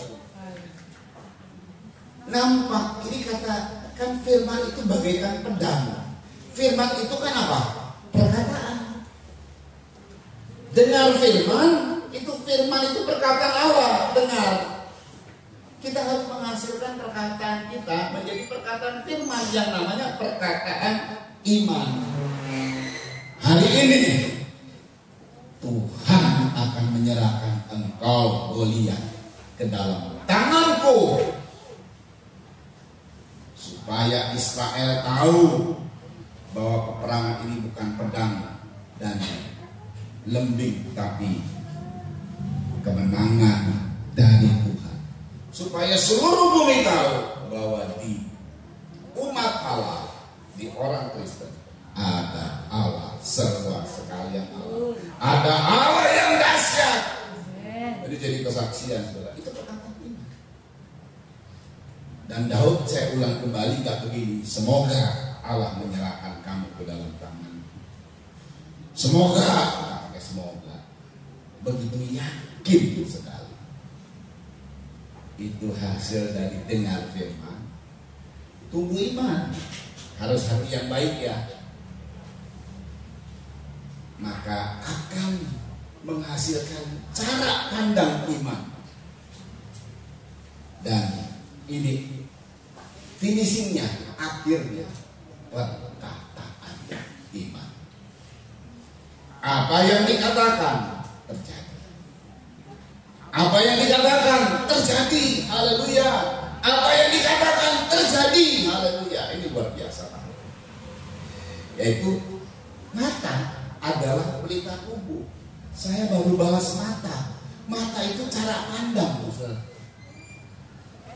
Nampak. Ini kata kan firman itu bagaikan pedang. Firman itu kan apa? Perkataan. Dengar firman, firman itu perkataan Allah. Dengar. Kita harus menghasilkan perkataan kita menjadi perkataan firman yang namanya perkataan iman. Hari ini Tuhan akan menyerahkan engkau Goliat ke dalam tanganku, supaya Israel tahu bahwa peperangan ini bukan pedang dan lembing, tapi kemenangan dari Tuhan. Supaya seluruh bumi tahu bahwa di umat Allah, di orang Kristen, ada Allah serba sekalian Allah. Ada Allah yang dahsyat. Jadi kesaksian, saudara. Itu perkataan iman. Dan Daud, saya ulang kembali, gak begini. Semoga Allah menyerahkan kamu ke dalam tangan. Semoga, pakai semoga. Begitu yakin sekali. Itu hasil dari dengar firman. Tumbuh iman. Harus hati yang baik ya. Maka akan menghasilkan cara pandang iman. Dan ini finishingnya, akhirnya perkataan iman. Apa yang dikatakan terjadi. Apa yang dikatakan terjadi. Haleluya. Apa yang dikatakan terjadi. Haleluya. Ini luar biasa. Yaitu mata adalah pelita tubuh. Saya baru bahas mata. Mata itu cara pandang.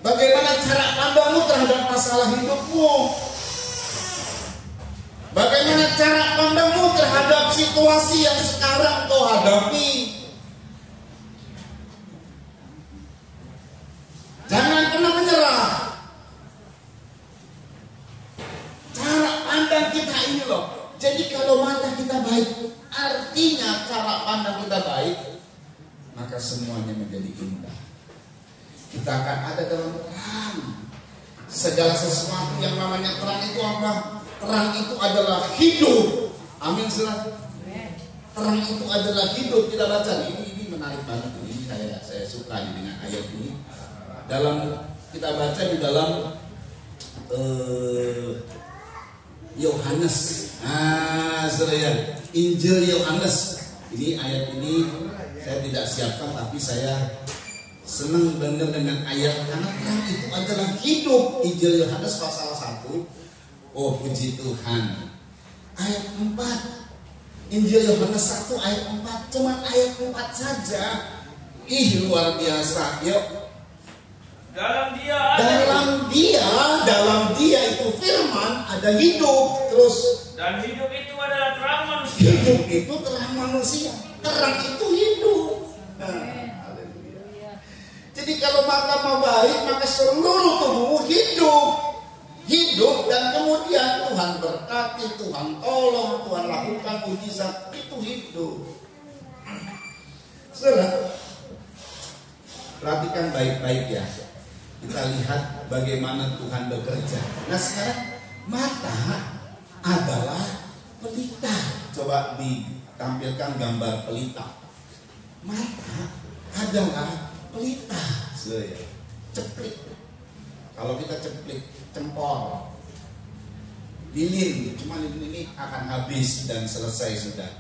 Bagaimana cara pandangmu masalah hidupmu? Bagaimana cara pandangmu terhadap situasi yang sekarang kau hadapi? Jangan pernah menyerah. Cara pandang kita ini loh. Jadi kalau mata kita baik, artinya cara pandang kita baik, maka semuanya menjadi indah. Kita akan ada dalam terang. Segala sesuatu yang namanya terang itu apa? Terang itu adalah hidup. Amin, saudara. Terang itu adalah hidup. Kita baca ini menarik banget. Ini saya suka dengan ayat ini. Kita baca di dalam Yohanes. Saudara, Injil Yohanes. Ini ayat ini saya tidak siapkan, tapi saya senang dengar dengan ayat, karena terang itu adalah hidup. Injil Yohanes pasal 1. Oh, puji Tuhan. Ayat 4. Injil Yohanes 1 ayat 4. Cuma ayat 4 saja. Luar biasa. Yuk. Dalam dia itu firman, ada hidup. Terus, dan hidup itu adalah terang manusia. Hidup itu terang manusia. Terang itu hidup. Jadi kalau mata mau baik, maka seluruh tubuhmu hidup, dan kemudian Tuhan berkati, Tuhan tolong, Tuhan lakukan mujizat, itu hidup. Saudara, perhatikan baik-baik ya. Kita lihat bagaimana Tuhan bekerja. Nah sekarang mata adalah pelita. Coba ditampilkan gambar pelita. Mata adalah pelita. Ceplik. Kalau kita ceplik jempol, lilin, cuman ini akan habis dan selesai sudah.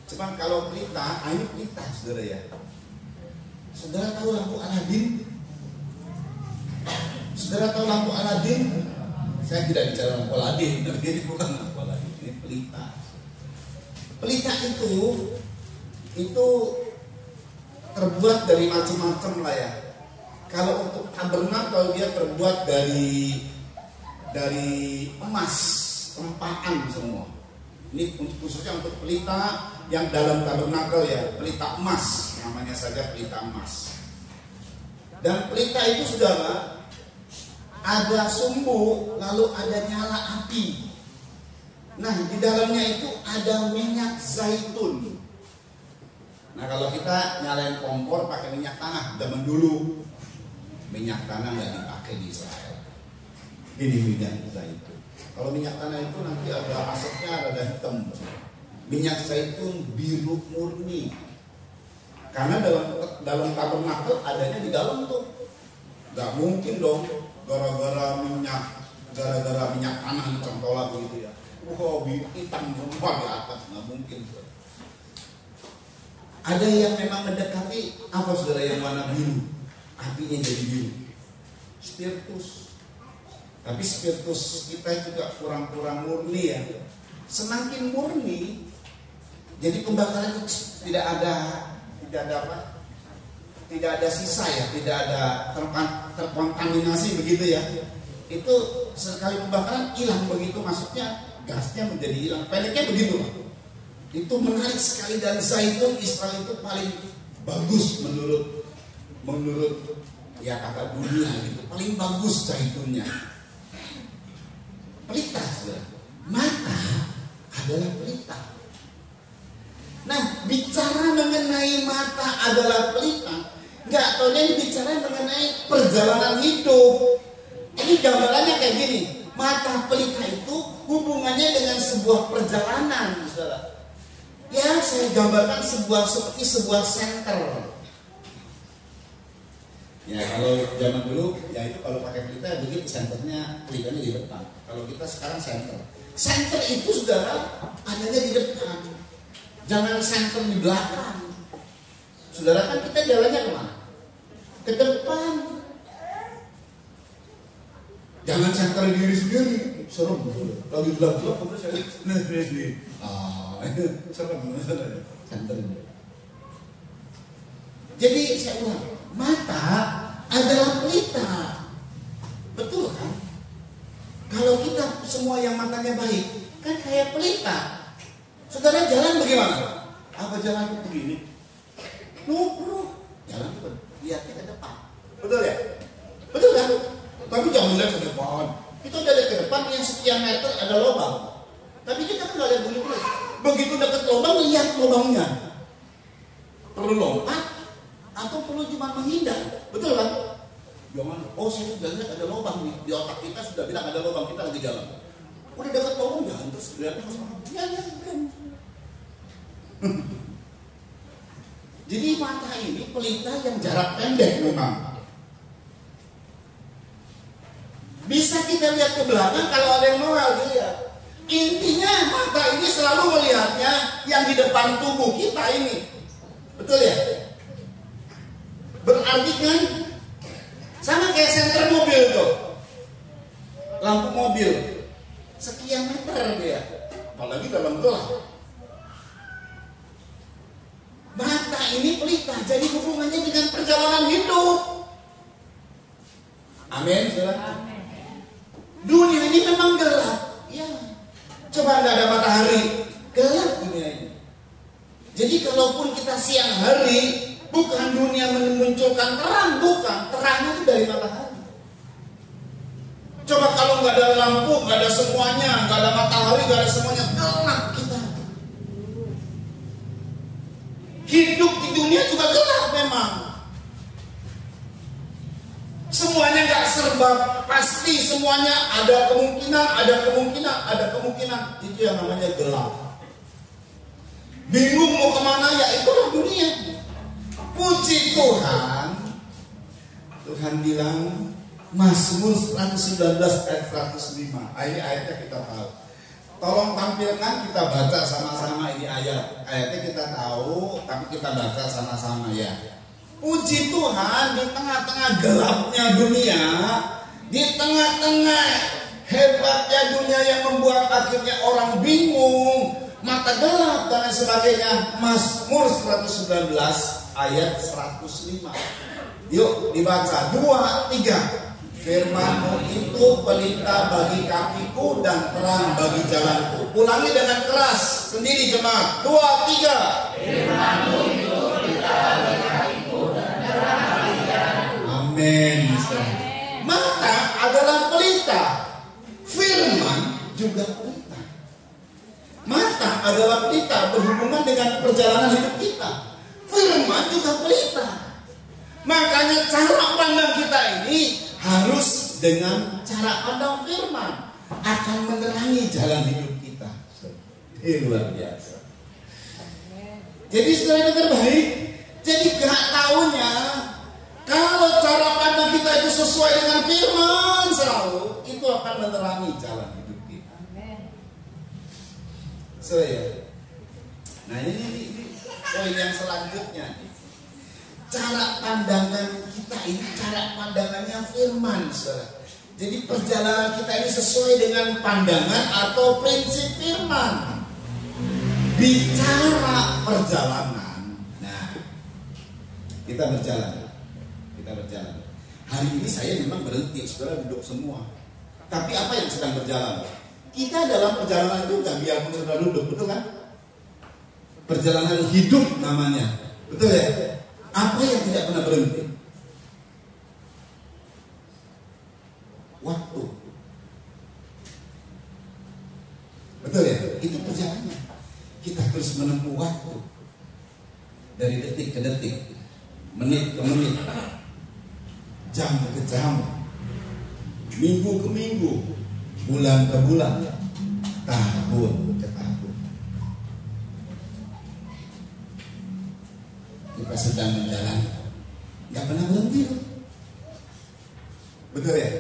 Cuman kalau pelita, ini pelita, saudara ya. Saudara tahu lampu Aladin? Saudara tahu lampu Aladin? Saya tidak bicara lampu Aladin, tapi ini bukan lampu Aladin, ini pelita. Pelita itu terbuat dari macam-macam lah ya. Kalau untuk tabernakel dia terbuat dari emas, tempaan semua. Ini khususnya untuk pelita yang dalam tabernakel ya, pelita emas, namanya saja pelita emas. Dan pelita itu saudara, ada sumbu, lalu ada nyala api. Nah di dalamnya itu ada minyak zaitun. Nah kalau kita nyalain kompor pakai minyak tanah, zaman dulu minyak tanah nggak dipakai di Israel. Ini minyak zaitun. Kalau minyak tanah itu nanti ada asapnya, ada hitam. Minyak zaitun biru murni. Karena dalam tabernakel adanya di dalam tuh. Nggak mungkin dong gara-gara minyak tanah dicentol begitu ya. Hitam semua di atas, nggak mungkin. Ada yang memang mendekati apa saudara yang warna biru, apinya jadi biru, spiritus. Tapi spiritus kita juga kurang murni ya. Semakin murni, jadi pembakaran itu tidak ada sisa ya, tidak ada terkontaminasi begitu ya. Itu sekali pembakaran hilang begitu, maksudnya gasnya menjadi hilang. Pendeknya begitu. Itu menarik sekali, dan zaitun Israel itu paling bagus menurut ya kata dunia gitu, paling bagus zaitunnya. Pelita, mata adalah pelita. Nah, bicara mengenai mata adalah pelita, nggak taunya ini bicara mengenai perjalanan hidup. Ini gambarannya kayak gini, mata pelita itu hubungannya dengan sebuah perjalanan, saudara. Ya, saya gambarkan seperti sebuah senter. Ya, kalau zaman dulu, ya itu kalau pakai pelita begitu, senternya pelitanya di depan. Kalau kita sekarang senter. Senter itu saudara adanya di depan. Jangan senter di belakang. Saudara kan kita jalannya kemana? Ke depan. Jangan senter diri sendiri. Serem. Lagi belakang. Jadi saya ulang, mata adalah pelita, betul kan? Kalau kita semua yang matanya baik, kan kayak pelita. Saudara jalan bagaimana? Apa jalan begini? Jalan itu lihatnya ke depan. Betul ya? Betul kan? Tapi jangan lihat ke depan. Kita udah lihat ke depan yang sekian meter ada lubang. Tapi kita kan nggak lihat begitu. Begitu dekat lubang, lihat lubangnya. Perlu lompat atau perlu cuma menghindar? Betul kan? Jangan, oh saya sudah lihat ada lubang nih. Di otak kita sudah bilang ada lubang, kita lagi jalan. Udah dekat lubang, jangan terus lihatnya ke sana. Ya. Jadi mata ini pelita yang jarak pendek memang. Bisa kita lihat ke belakang kalau ada yang noel dilihat. Intinya mata ini selalu melihatnya yang di depan tubuh kita ini. Betul ya? Berarti kan sama kayak senter mobil tuh. Lampu mobil sekian meter dia. Apalagi dalam gelap. Mata ini pelita, jadi hubungannya dengan perjalanan hidup. Amin. Dunia ini memang gelap. Ya. Coba nggak ada matahari, gelap dunia ini. Jadi kalaupun kita siang hari, bukan dunia memunculkan terang, bukan. Terangnya itu dari matahari. Coba kalau nggak ada lampu, nggak ada semuanya, nggak ada matahari, nggak ada semuanya, gelap kita. Hidup di dunia juga gelap memang. Semuanya nggak serba pasti, semuanya ada kemungkinan. Itu yang namanya gelap. Bingung mau kemana, ya itulah dunia. Puji Tuhan. Tuhan bilang Mazmur 119 ayat 105. Ini ayatnya kita tahu. Tolong tampilkan, kita baca sama-sama ini ayat. Ayatnya kita tahu, tapi kita baca sama-sama ya. Puji Tuhan, di tengah-tengah gelapnya dunia, di tengah-tengah hebatnya dunia yang membuat akhirnya orang bingung, mata gelap dan sebagainya. Mazmur 119 ayat 105. Yuk dibaca 2, 3. Firman-Mu itu pelita bagi kakiku dan terang bagi jalanku. Ulangi dengan keras sendiri jemaat. 2, 3. Firman-Mu itu pelita bagi kakiku dan terang bagi jalanku. Amin. Mata adalah pelita. Firman juga pelita. Mata adalah pelita berhubungan dengan perjalanan hidup kita. Firman juga pelita. Makanya cara pandang kita ini harus dengan cara pandang firman akan menerangi jalan hidup kita. Ini luar biasa. Jadi saudara dengar baik. Jadi gak taunya kalau cara pandang kita itu sesuai dengan firman selalu, itu akan menerangi jalan hidup kita. So ya. Nah ini poin yang selanjutnya. Cara pandangan kita ini, cara pandangannya firman, saudara. Jadi perjalanan kita ini sesuai dengan pandangan atau prinsip firman. Bicara perjalanan. Nah, kita berjalan. Hari ini saya memang berhenti, saudara duduk semua. Tapi apa yang sedang berjalan? Kita dalam perjalanan itu nggak biarpun saudara duduk, betul kan? Perjalanan hidup namanya, betul ya? Apa yang tidak pernah berhenti? Waktu. Betul ya? Itu perjalanan. Kita terus menempuh waktu. Dari detik ke detik, menit ke menit, jam ke jam, minggu ke minggu, bulan ke bulan, tahun ke tahun. Kita sedang menjalani, nggak pernah berhenti. Betul ya?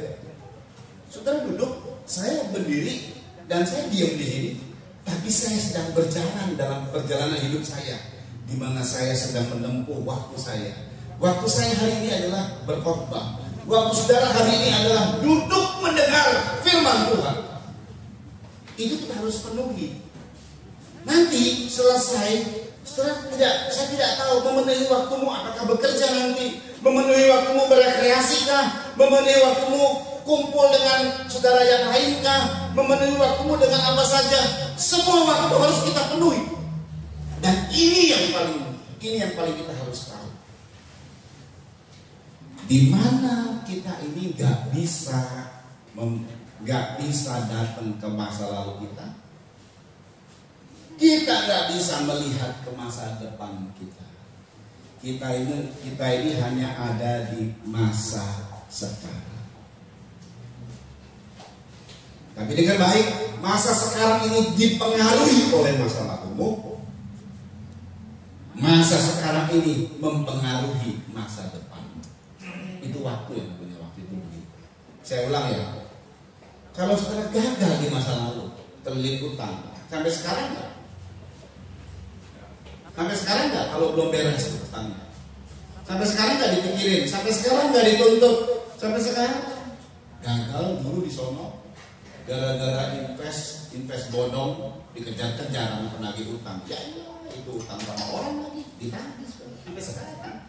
Saudara duduk, saya berdiri dan saya diam di sini, tapi saya sedang berjalan dalam perjalanan hidup saya, di mana saya sedang menempuh waktu saya. Waktu saya hari ini adalah berkhotbah. Waktu saudara hari ini adalah duduk mendengar firman Tuhan. Itu kita harus penuhi. Nanti selesai, saya tidak tahu memenuhi waktumu apakah bekerja nanti, memenuhi waktumu berekreasi kah, memenuhi waktumu kumpul dengan saudara yang lain kah, memenuhi waktumu dengan apa saja, semua waktu harus kita penuhi. Dan ini yang paling kita harus tahu. Di mana kita ini nggak bisa datang ke masa lalu kita. Kita nggak bisa melihat ke masa depan kita. Kita ini hanya ada di masa sekarang. Tapi dengan baik, masa sekarang ini dipengaruhi oleh masa lalumu. Masa sekarang ini mempengaruhi masa depan. Itu waktu yang punya waktu itu begitu. Saya ulang ya. Kalau saudara gagal di masa lalu, terlilit utang, sampai sekarang enggak? Sampai sekarang enggak? Kalau belum beres utangnya. Sampai sekarang enggak dipikirin, sampai sekarang enggak dituntut, sampai sekarang gagal dulu di sono. Gara-gara invest bodong, dikejar-kejar sama penagih utang. Ya itu utang sama orang lagi, ditagih sampai sekarang.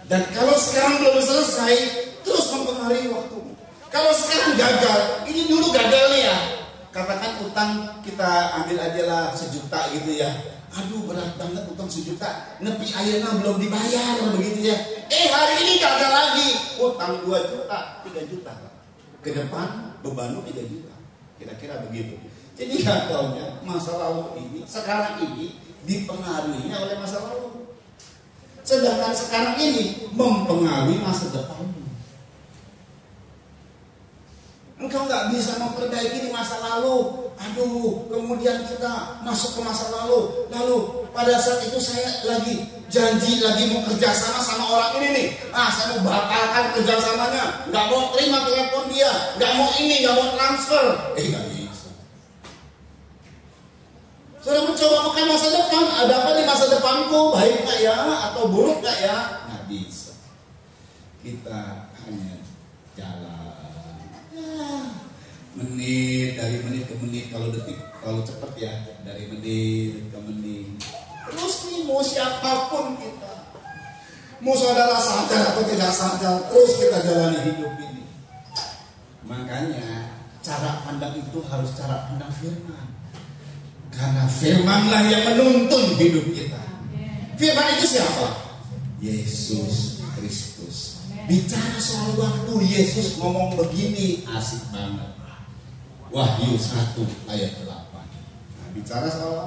Dan kalau sekarang belum selesai, terus mempengaruhi waktu. Kalau sekarang gagal, ini dulu gagalnya ya. Katakan utang kita ambil aja lah 1 juta gitu ya. Aduh berat banget utang 1 juta, nepi ayeuna belum dibayar begitu ya. Hari ini gagal lagi, utang 2 juta, 3 juta. Ke depan beban 3 juta. Kira-kira begitu. Jadi gagalnya masa lalu ini, sekarang ini dipengaruhinya oleh masa lalu. Sedangkan sekarang ini mempengaruhi masa depanmu. Engkau nggak bisa memperbaiki di masa lalu. Aduh, kemudian kita masuk ke masa lalu. Lalu pada saat itu saya lagi janji lagi mau kerjasama sama orang ini nih. Saya mau batalkan kerjasamanya. Nggak mau terima telepon dia. Nggak mau ini, nggak mau transfer. Nggak bisa. Sudah mencoba makan masa depan. Ada apa di masa depanku? Baik nggak ya? Atau buruk nggak ya? Nggak bisa. Kita hanya jalan. Menit dari menit ke menit, kalau detik kalau cepat ya dari menit ke menit. Terus nih mau siapapun kita, mau saudara sadar atau tidak sadar, terus kita jalani hidup ini. Makanya cara pandang itu harus cara pandang firman, karena firmanlah yang menuntun hidup kita. Firman itu siapa? Yesus Kristus. Bicara soal waktu, Yesus ngomong begini, asik banget. Wahyu 1 ayat 8. Bicara soal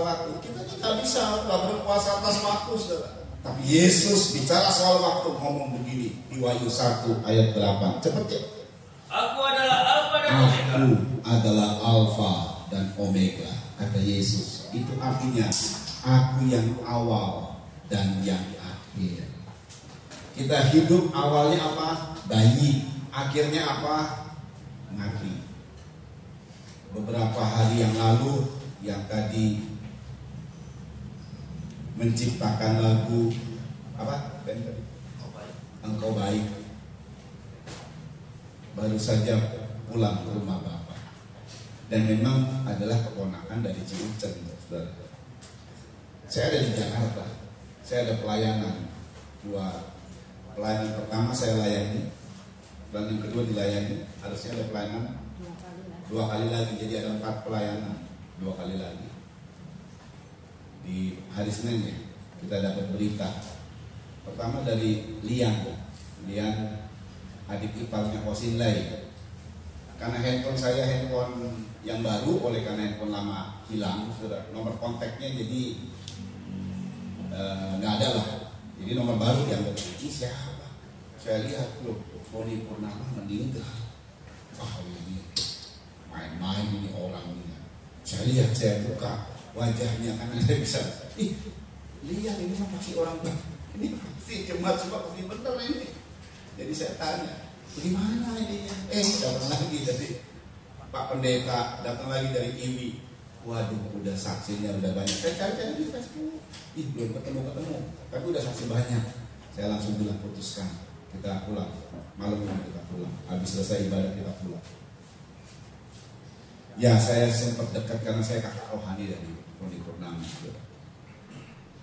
waktu. Kita tidak bisa berkuasa atas waktu, saudara. Tapi Yesus bicara soal waktu, ngomong begini di Wahyu 1 ayat 8. Cepat ya. Aku adalah Alfa dan Omega. Aku adalah Alfa dan Omega, kata Yesus. Itu artinya aku yang awal dan yang akhir. Kita hidup awalnya apa? Bayi. Akhirnya apa? Mati. Beberapa hari yang lalu yang tadi menciptakan lagu apa? Engkau baik. Baru saja pulang ke rumah Bapak. Dan memang adalah keponakan dari Ciucen, saudara. Saya ada di Jakarta. Saya ada pelayanan. Pelayanan pertama saya layani. Dan yang kedua dilayani, harusnya ada pelayanan 2 kali lagi, jadi ada 4 pelayanan 2 kali lagi. Di hari Senin ya, kita dapat berita. Pertama dari Lian adik iparnya Kosinlay. Karena handphone saya handphone yang baru, oleh karena handphone lama hilang, sudah nomor kontaknya jadi nggak ada lah. Jadi nomor baru yang ini siapa? Saya lihat loh. Boni Purnama meninggal. Ini main-main ini orang ini. Saya buka wajahnya karena saya bisa. Lihat ini pasti orang ini pasti jemaat semua pasti benar ini. Jadi saya tanya, gimana ini? Datang lagi dari Pak Pendeta, datang lagi dari IWI. Waduh, udah saksinya udah banyak. Saya cari di Facebook. Belum ketemu, tapi udah saksi banyak. Saya langsung bilang putuskan. Kita pulang, malam ini kita pulang. Habis selesai ibadah kita pulang. Ya, saya sempat dekat karena saya kakak rohani dari Boni Purnama.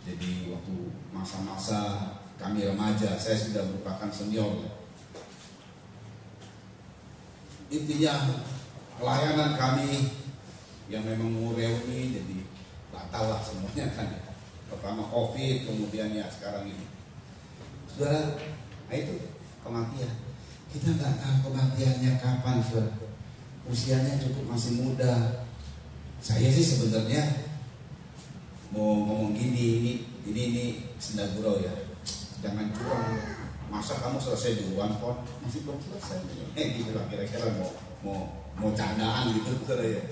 Jadi waktu masa-masa kami remaja, saya sudah merupakan senior. Intinya pelayanan kami yang memang mau reuni jadi batal lah semuanya kan. Pertama COVID, kemudian ya sekarang ini. Saudara, nah itu kematian. Kita nggak tahu kematiannya kapan, saudara. Usianya cukup masih muda. Saya sih sebenarnya mau ngomong gini, ini sendagurau ya. Jangan curang. Masa kamu selesai duluan kok? Masih belum selesai. Gitu lah kira-kira mau candaan gitu, saudara ya.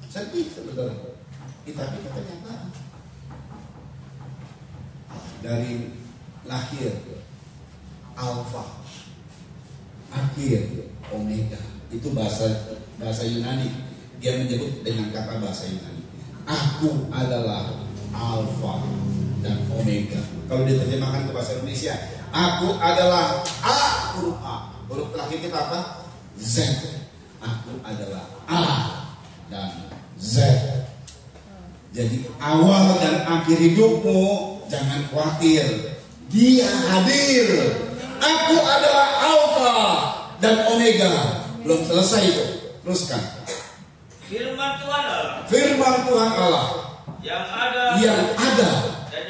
Sedih sebenarnya. Tapi kenyataan. Dari lahir alfa, akhir omega, itu bahasa Yunani. Dia menyebut dengan kata bahasa Yunani, aku adalah alfa dan omega. Kalau diterjemahkan ke bahasa Indonesia, aku adalah A, huruf A. Huruf terakhir kita apa? Z. Aku adalah A dan Z. Jadi awal dan akhir hidupmu jangan khawatir, Dia hadir. Aku adalah Alfa dan Omega. Belum selesai itu, teruskan. Firman Tuhan Allah. Firman Tuhan Allah Yang ada. Dan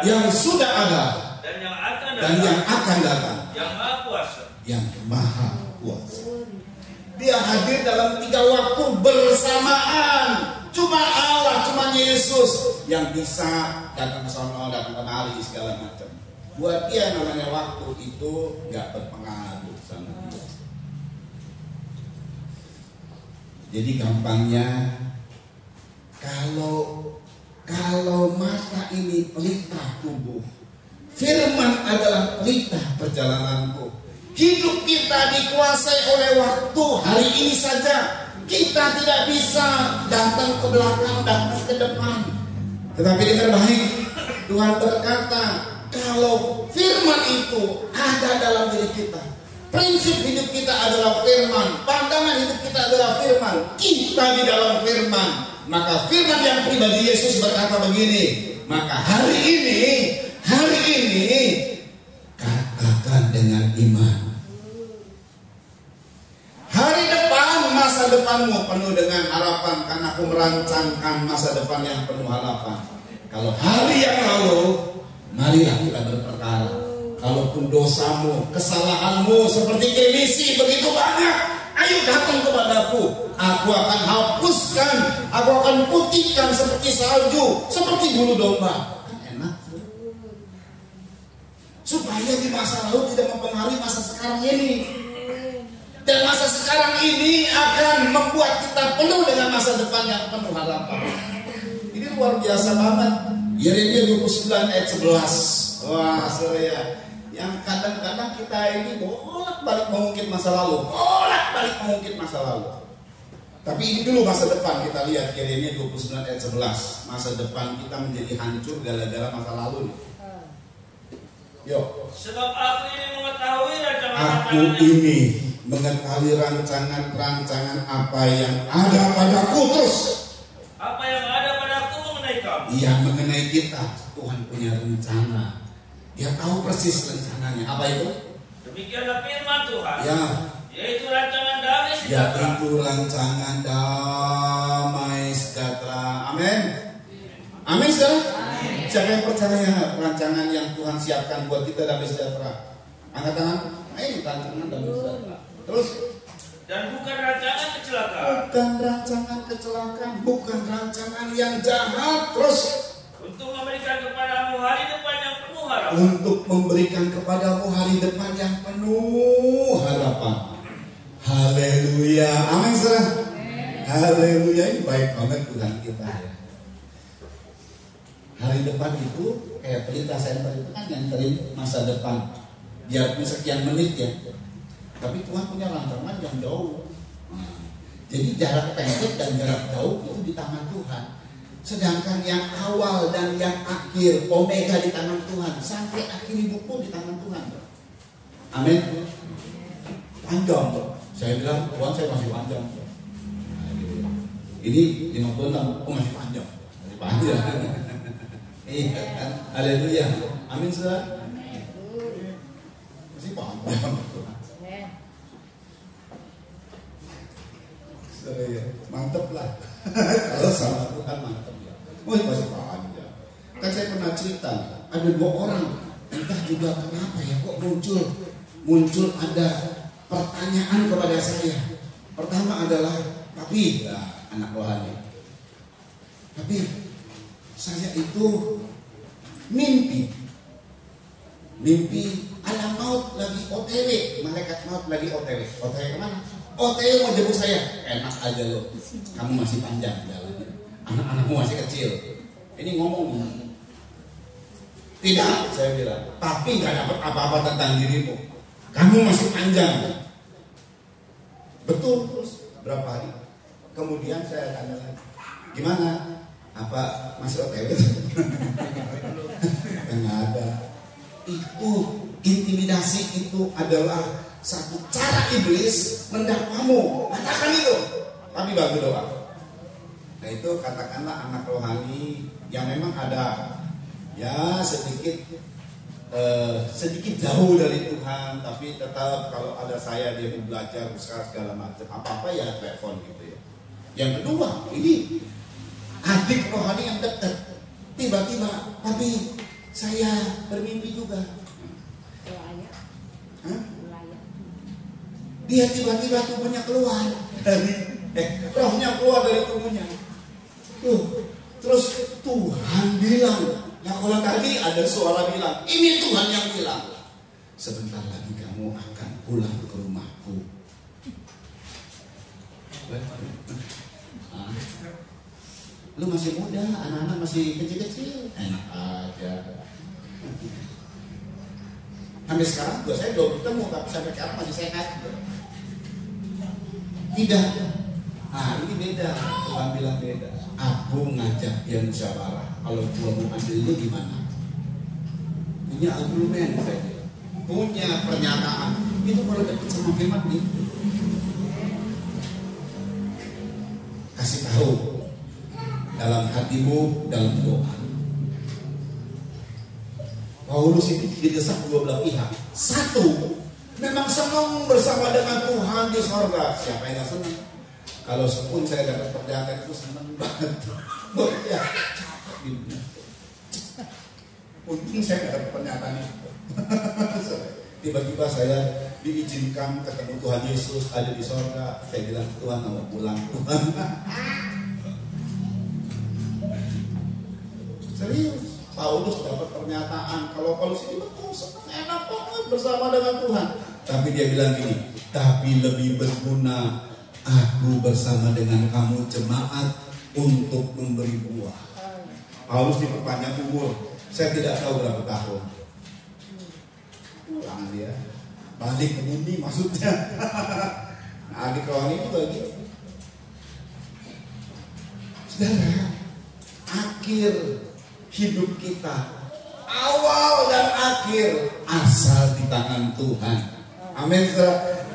yang sudah ada. Dan yang akan datang. Dan yang akan datang. Yang maha kuasa. Yang maha kuasa. Dia hadir dalam 3 waktu bersamaan. Cuma Allah, cuma Yesus yang bisa datang ke sana, datang kemari segala macam. Buat dia namanya waktu itu nggak berpengaruh sama dia. Jadi gampangnya, kalau mata ini pelita tubuh, firman adalah pelita perjalananku. Hidup kita dikuasai oleh waktu hari ini saja. Kita tidak bisa datang ke belakang, datang ke depan. Tetapi dengar baik, Tuhan berkata, kalau firman itu ada dalam diri kita, prinsip hidup kita adalah firman, pandangan hidup kita adalah firman, kita di dalam firman, maka firman yang pribadi Yesus berkata begini, maka hari ini katakan dengan iman. Hari depan, masa depanmu penuh dengan harapan, karena aku merancangkan masa depan yang penuh harapan. Kalau hari yang lalu, marilah kita berperkara. Kalaupun dosamu, kesalahanmu seperti kemisi begitu banyak, ayo datang kepadaku. Aku akan hapuskan, aku akan putihkan seperti salju, seperti bulu domba. Kan enak. Supaya di masa lalu tidak mempengaruhi masa sekarang ini. Dan masa sekarang ini akan membuat kita penuh dengan masa depan yang penuh harapan. Ini luar biasa banget. Yeremia 29 ayat 11. Wah, saudara, yang kadang-kadang kita ini bolak-balik mengungkit masa lalu, Tapi ini dulu masa depan, kita lihat Yeremia 29 ayat 11. Masa depan kita menjadi hancur gara-gara masa lalu nih. Yuk. Sebab aku ini mengetahui rancangan-rancangan apa yang ada padaku. Terus apa yang ada padaku mengenai kamu. Yang mengenai kita. Tuhan punya rencana. Dia tahu persis rencananya. Apa itu? Demikianlah firman Tuhan. Ya. Yaitu rancangan damai sejahtera. Yaitu rancangan damai sejahtera. Amin. Amin, saudara. Siapa yang percaya rancangan yang Tuhan siapkan buat kita damai sejahtera? Angkat tangan. Ayo, rancangan damai sejahtera. Terus. Dan bukan rancangan kecelakaan. Bukan rancangan kecelakaan. Bukan rancangan yang jahat. Terus. Untuk memberikan kepadamu hari depan yang penuh harapan. Untuk memberikan kepadamu hari depan yang penuh harapan. Haleluya. Amin, saudara. Haleluya. Ini baik banget Tuhan kita ya. Hari depan itu kayak pelita center itu kan yang nganterin masa depan. Biarpun sekian menit ya. Tapi Tuhan punya rancangan yang jauh. Jadi jarak pendek dan jarak jauh itu di tangan Tuhan. Sedangkan yang awal dan yang akhir, omega di tangan Tuhan. Sampai akhir hidup pun di tangan Tuhan. Amin. Panjang. Saya bilang, Tuhan saya masih panjang. Ini 56, masih panjang. Masih panjang. Iya kan? Haleluya. Amin, saudara. jam. Mantep lah. Kalau sama Tuhan mantep ya. Masih panjang. Kan saya pernah cerita, ada 2 orang, entah juga kenapa ya kok muncul ada pertanyaan kepada saya. Pertama adalah, tapi anak rohani, tapi saya itu mimpi alam maut lagi OTW, malaikat maut lagi OTW kemana? OTW mau jemput saya. Enak aja lo, kamu masih panjang jalannya, anak-anakmu masih kecil. Ini ngomong nih. Tidak, saya bilang, tapi nggak dapat apa-apa tentang dirimu, kamu masih panjang. Betul. Terus berapa hari kemudian saya tanya lagi, gimana? Apa masih OTW? Nggak ada. Itu intimidasi, itu adalah satu cara iblis mendakwamu. Katakan itu, tapi bagus doa. Nah itu katakanlah anak rohani yang memang ada ya sedikit jauh dari Tuhan, tapi tetap kalau ada saya dia mau belajar segala macam apa ya telepon gitu ya. Yang kedua ini adik rohani yang dekat, tiba-tiba tapi saya bermimpi juga. Dia tiba-tiba tubuhnya keluar dari rohnya keluar dari tubuhnya. Terus Tuhan bilang, nah kalau tadi ada suara bilang, ini Tuhan yang bilang, sebentar lagi kamu akan pulang ke rumahku. Lu masih muda, anak-anak masih kecil-kecil, enak aja. Sampai sekarang juga saya belum ketemu, tapi sampai sekarang masih sehat. Tidak. Ini beda. Tuhan bilang beda. Aku ngajak dia musyawarah. Kalau gua mau ambil lu gimana? Punya argumen saya bilang. Punya pernyataan. Itu kalau dekat sama firman nih. Kasih tahu dalam hatimu, dalam doa. Paulus ini didesak dua belah pihak. Satu, memang senang bersama dengan Tuhan di sorga. Siapa yang gak senang? Kalau sepun saya dapat perjalanan itu senang banget. Ya, untung saya gak dapat pernyataan itu. Tiba-tiba saya diizinkan ketemu Tuhan Yesus ada di sorga. Saya bilang, Tuhan mau pulang Tuhan. Serius. Paulus dapat pernyataan kalau Paulus ini betul senang enak banget bersama dengan Tuhan. Tapi dia bilang gini, tapi lebih berguna aku bersama dengan kamu jemaat untuk memberi buah. Paulus diperpanjang umur, saya tidak tahu berapa tahun. Pulang dia, balik ke bumi maksudnya. Nah, adik rohani itu lagi. Saudara, akhir hidup kita, awal dan akhir asal di tangan Tuhan. Amin.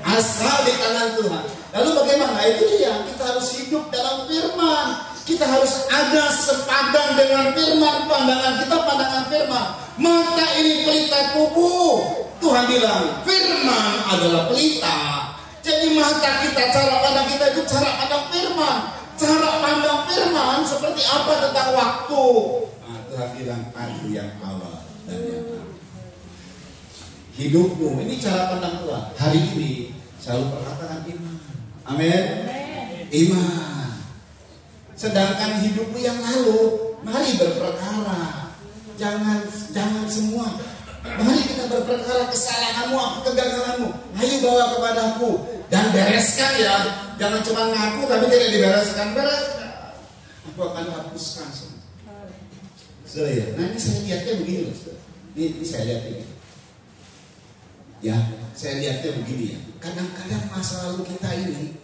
Asal di tangan Tuhan. Lalu bagaimana? Itu dia, kita harus hidup dalam firman. Kita harus ada sepadan dengan firman. Pandangan kita pandangan firman. Mata ini pelita tubuh. Tuhan bilang firman adalah pelita. Jadi mata kita, cara pandang kita itu cara pandang firman. Cara pandang firman seperti apa tentang waktu. Tuhan bilang aku yang awal dan yang akhir. Hidupmu ini cara pandang Tuhan. Hari ini selalu perkatakan iman. Amin. Iman. Sedangkan hidupmu yang lalu, mari berperkara. Jangan semua. Mari kita berperkara kesalahanmu, kegagalanmu. Ayo bawa kepadaku dan bereskan ya. Jangan cuma ngaku tapi tidak dibereskan. Bereskan. Aku akan hapuskan semua. Saudara ya, nah ini saya lihatnya begini loh, saudara. Ini saya lihat ini. Ya, saya lihatnya begini ya. Kadang-kadang masa lalu kita ini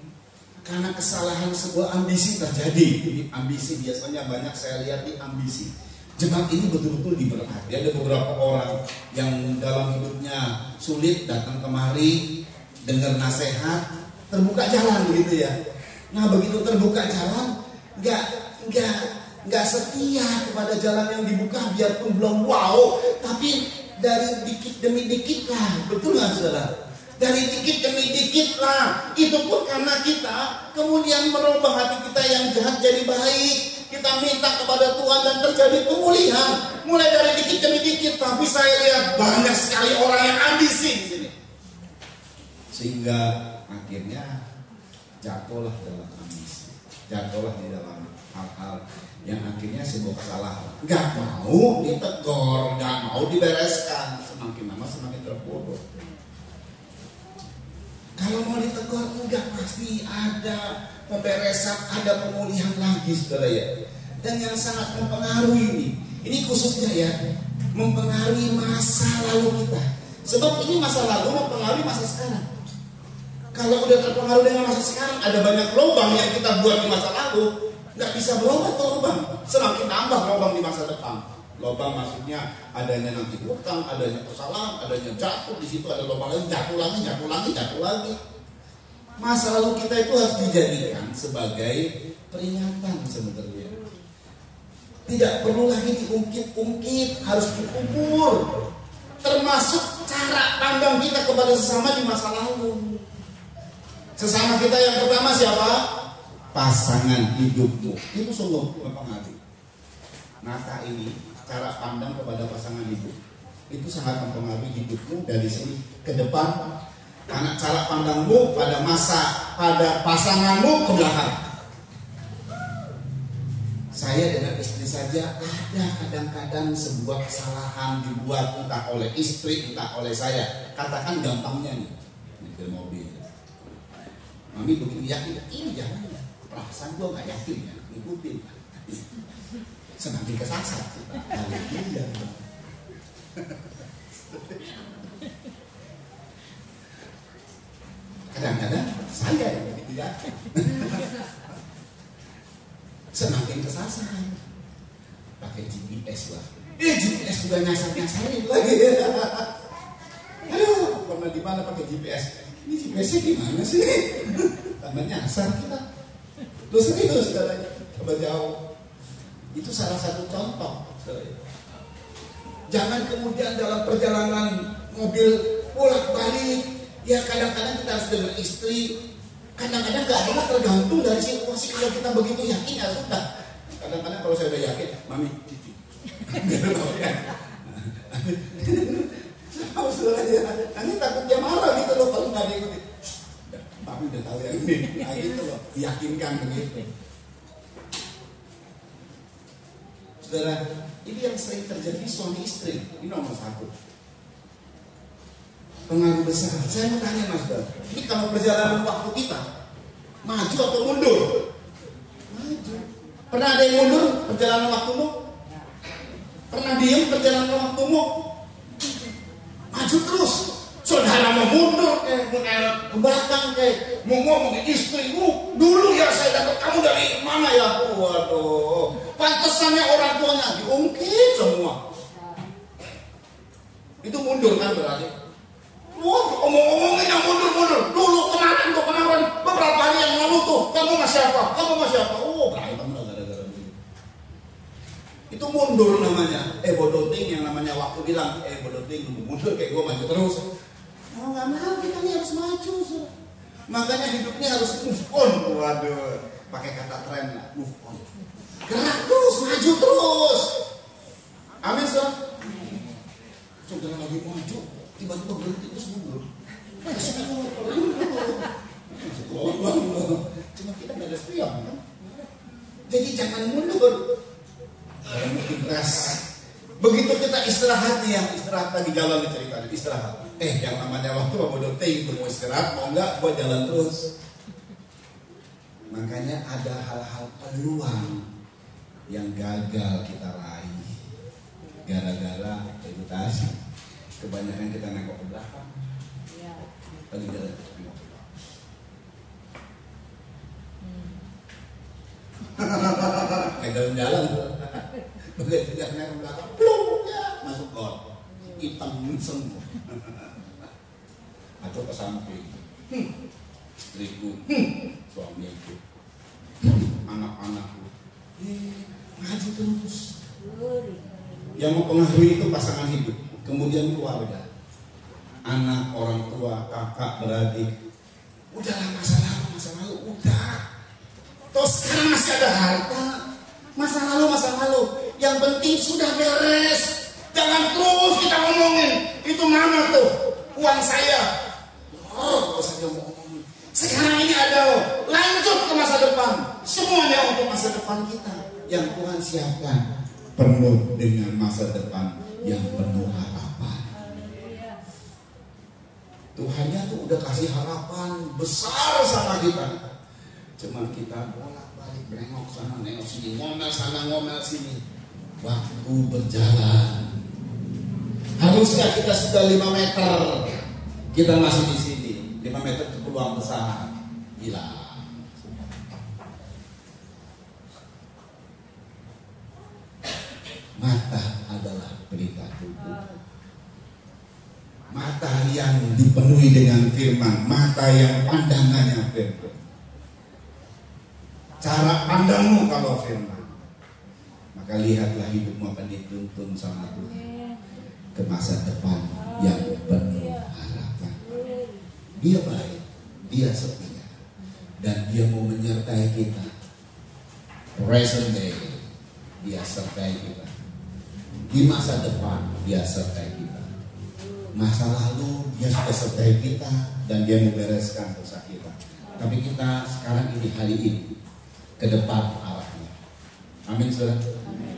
karena kesalahan sebuah ambisi terjadi. Ini ambisi biasanya banyak saya lihat di ambisi. Jemaat ini betul-betul diberkati. Ada beberapa orang yang dalam hidupnya sulit datang kemari, dengar nasihat, terbuka jalan begitu ya. Nah begitu terbuka jalan, nggak setia kepada jalan yang dibuka biarpun belum wow, tapi dari dikit demi dikit lah, betul nggak saudara? Dari dikit demi dikit lah. Itu pun karena kita kemudian merubah hati kita yang jahat jadi baik. Kita minta kepada Tuhan dan terjadi pemulihan. Mulai dari dikit demi dikit. Tapi saya lihat banyak sekali orang yang ambisi di sini. Sehingga akhirnya jatuhlah dalam ambisi. Jatuhlah di dalam hal-hal yang akhirnya sebuah kesalahan. Gak mau ditegur, gak mau dibereskan. Semakin lama semakin terbodoh. Kalau mau ditegur enggak, pasti ada pemberesan, ada pemulihan lagi saudara ya. Dan yang sangat mempengaruhi ini khususnya ya, mempengaruhi masa lalu kita. Sebab ini masa lalu mempengaruhi masa sekarang. Kalau udah terpengaruh dengan masa sekarang, ada banyak lubang yang kita buat di masa lalu, nggak bisa berobat tuh lubang. Semakin nambah lubang di masa depan. Lubang maksudnya adanya nanti hutang, adanya kesalahan, adanya jatuh, di situ ada lubang lagi, jatuh lagi. Masa lalu kita itu harus dijadikan sebagai peringatan sebenarnya. Tidak perlu lagi diungkit-ungkit, harus dikubur. Termasuk cara pandang kita kepada sesama di masa lalu. Sesama kita yang pertama siapa? Pasangan hidupmu. Itu sungguh mempengaruhi. Maka ini cara pandang kepada pasangan hidup itu sangat mempengaruhi hidupmu dari sini ke depan. Karena cara pandangmu pada pasanganmu ke belakang. Saya dengan istri saja ada kadang-kadang sebuah kesalahan dibuat entah oleh istri, entah oleh saya. Katakan gampangnya nih, nyetir mobil. Mami begitu yakin, ini jangan. Perasaan gue gak yakin ya, ngikutin. Semakin kesasar. Kadang-kadang saya yang begitu yakin. Semakin kesasar. Pakai GPS lah. GPS juga nyasar-nyasarin lagi. Aduh, pernah di mana pakai GPS? Ini GPS-nya gimana sih? Tambah nyasar kita. Terus serius katanya, coba jauh. Itu salah satu contoh. Jangan kemudian dalam perjalanan mobil bolak-balik, ya kadang-kadang kita harus dengan istri. Kadang-kadang keadaan tergantung dari situasi. Kalau kita begitu yakin ya sudah. Kadang-kadang kalau saya udah yakin, mami cici. Nanti takut dia marah gitu loh kalau nggak diikuti. Mami udah tahu yang ini, nah gitu loh, yakinkan begitu. Saudara, ini yang sering terjadi suami istri. Ini nomor satu. Pengaruh besar. Saya mau tanya mas Bro, ini kalau perjalanan waktu kita maju atau mundur? Maju. Pernah ada yang mundur perjalanan waktumu? Pernah diem perjalanan waktumu? Maju terus. Saudara mau mundur kayak mengelak ke belakang kayak mau ngomong ke istrimu, dulu ya saya dapat kamu dari mana ya? Waduh, pantesannya orang tuanya diungkit semua. Itu mundur kan berarti? Wah, omong-omongin yang mundur-mundur. Dulu kemarin beberapa hari yang lalu tuh, kamu masih apa? Oh, berantem lah gara-gara dulu. Itu mundur namanya. Bodoting yang namanya waktu bilang, bodoting mundur kayak gue maju terus. Oh, nggak mau, kita ini harus maju. Makanya hidupnya harus move on. Waduh, pakai kata tren lah, move on. Gerak terus, maju terus. Amin, saudara. Saudara lagi maju, tiba-tiba berhenti terus mundur. Cuma kita nggak ada spion kan? Jadi jangan mundur. Keras. Begitu kita istirahat nih, yang istirahat lagi jalan ceritanya, istirahat. Yang namanya waktu mau doting, mau istirahat, mau enggak, buat jalan terus. Makanya ada hal-hal peluang yang gagal kita raih gara-gara itu tadi. Kebanyakan kita nengok ke belakang. Lagi jalan nengok ke belakang. Kayak jalan. Begitu jalan ke belakang, plung ya masuk got. Hitam semua. Atau ke samping. Istriku, suamiku, anak-anakku. Maju terus. Yang mempengaruhi itu pasangan hidup. kemudian keluarga, anak, orang tua, kakak, beradik. Udahlah masa lalu, udah. Terus sekarang masih ada harta, masa lalu. Yang penting sudah beres. Jangan terus kita ngomongin, itu mana tuh uang saya. Oh, saja ngomongin. Sekarang ini ada loh, lanjut ke masa depan. Semuanya untuk masa depan kita yang Tuhan siapkan, penuh dengan masa depan yang penuh harapan. Tuhannya tuh udah kasih harapan besar sama kita. Cuman kita bolak-balik, nengok sana, nengok sini, ngomel sana, ngomel sini. Waktu berjalan. Harusnya kita sudah 5 meter, kita masih di sini. 5 meter itu peluang besar. Hilang. Mata adalah pelita tubuh. Mata yang dipenuhi dengan firman, mata yang pandangannya firman. Cara pandangmu kalau firman, maka lihatlah hidupmu akan dituntun sama Tuhan ke masa depan yang penuh harapan. Dia baik, dia setia, dan dia mau menyertai kita. Present day, dia sertai kita. Di masa depan, dia sertai kita. Masa lalu, dia sudah sertai kita, dan dia membereskan dosa kita. Tapi kita sekarang ini, hari ini, ke depan arahnya. Amin, saudara.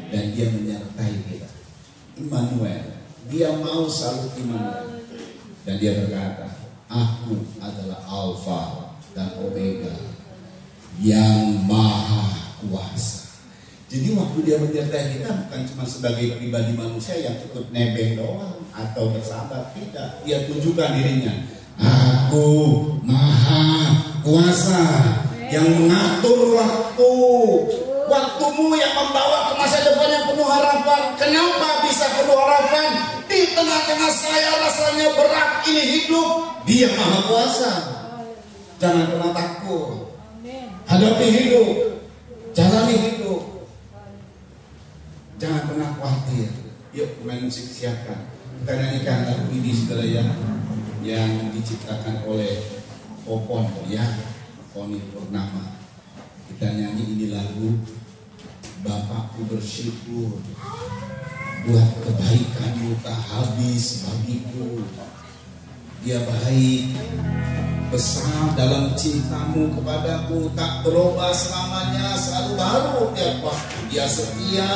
Dan dia menyertai kita. Immanuel, dia mau selalu Immanuel. Dan dia berkata, aku adalah Alfa dan Omega, yang maha kuasa. Jadi waktu dia menyertai kita bukan cuma sebagai pribadi manusia yang ikut nebeng doang atau bersahabat, tidak. Dia tunjukkan dirinya, aku maha kuasa yang mengatur waktumu yang membawa ke masa depan yang penuh harapan. Kenapa bisa penuh harapan? Di tengah-tengah saya rasanya berat ini hidup, dia maha kuasa. Jangan pernah takut. Hadapi hidup, jalani hidup. Jangan pernah khawatir. Yuk pemain musik siapkan. Kita nyanyikan lagu ini saudara yang diciptakan oleh Popon ya, Poni Purnama. Kita nyanyi ini lagu Bapakku bersyukur buat kebaikanmu tak habis bagiku. Dia baik, besar dalam cintamu kepadaku, tak berubah selamanya, selalu baru tiap waktu. Dia setia.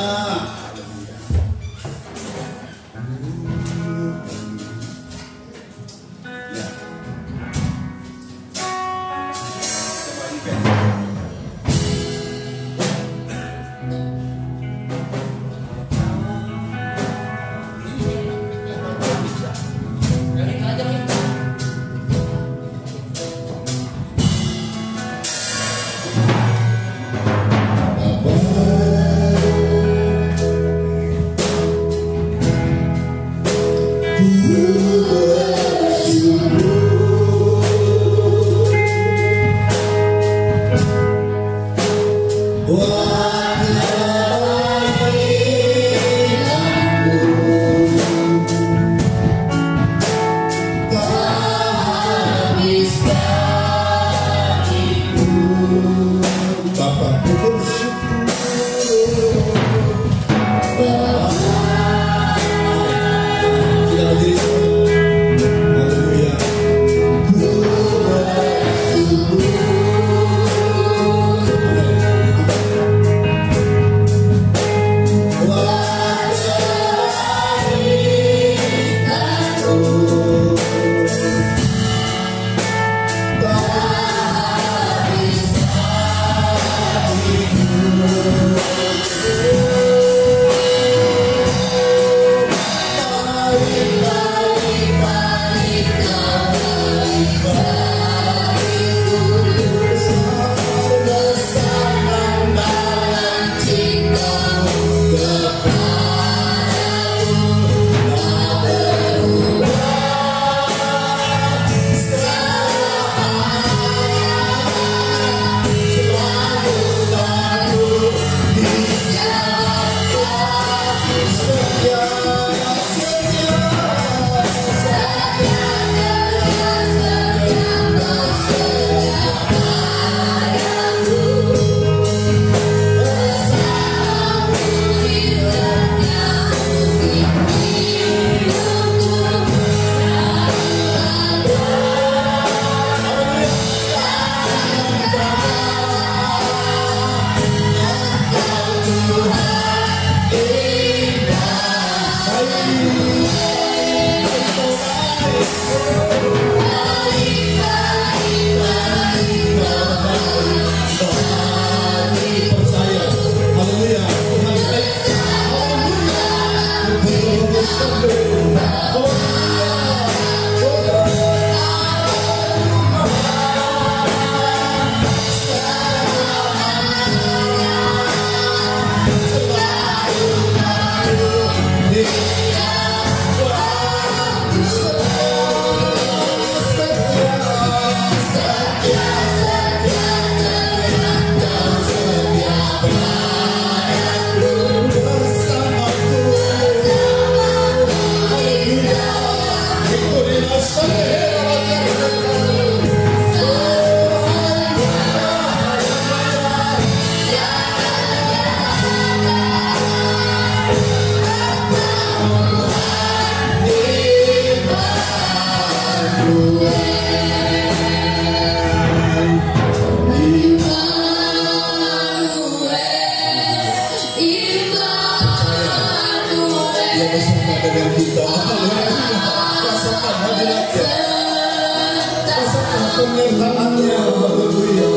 penyertaannya. Haleluya.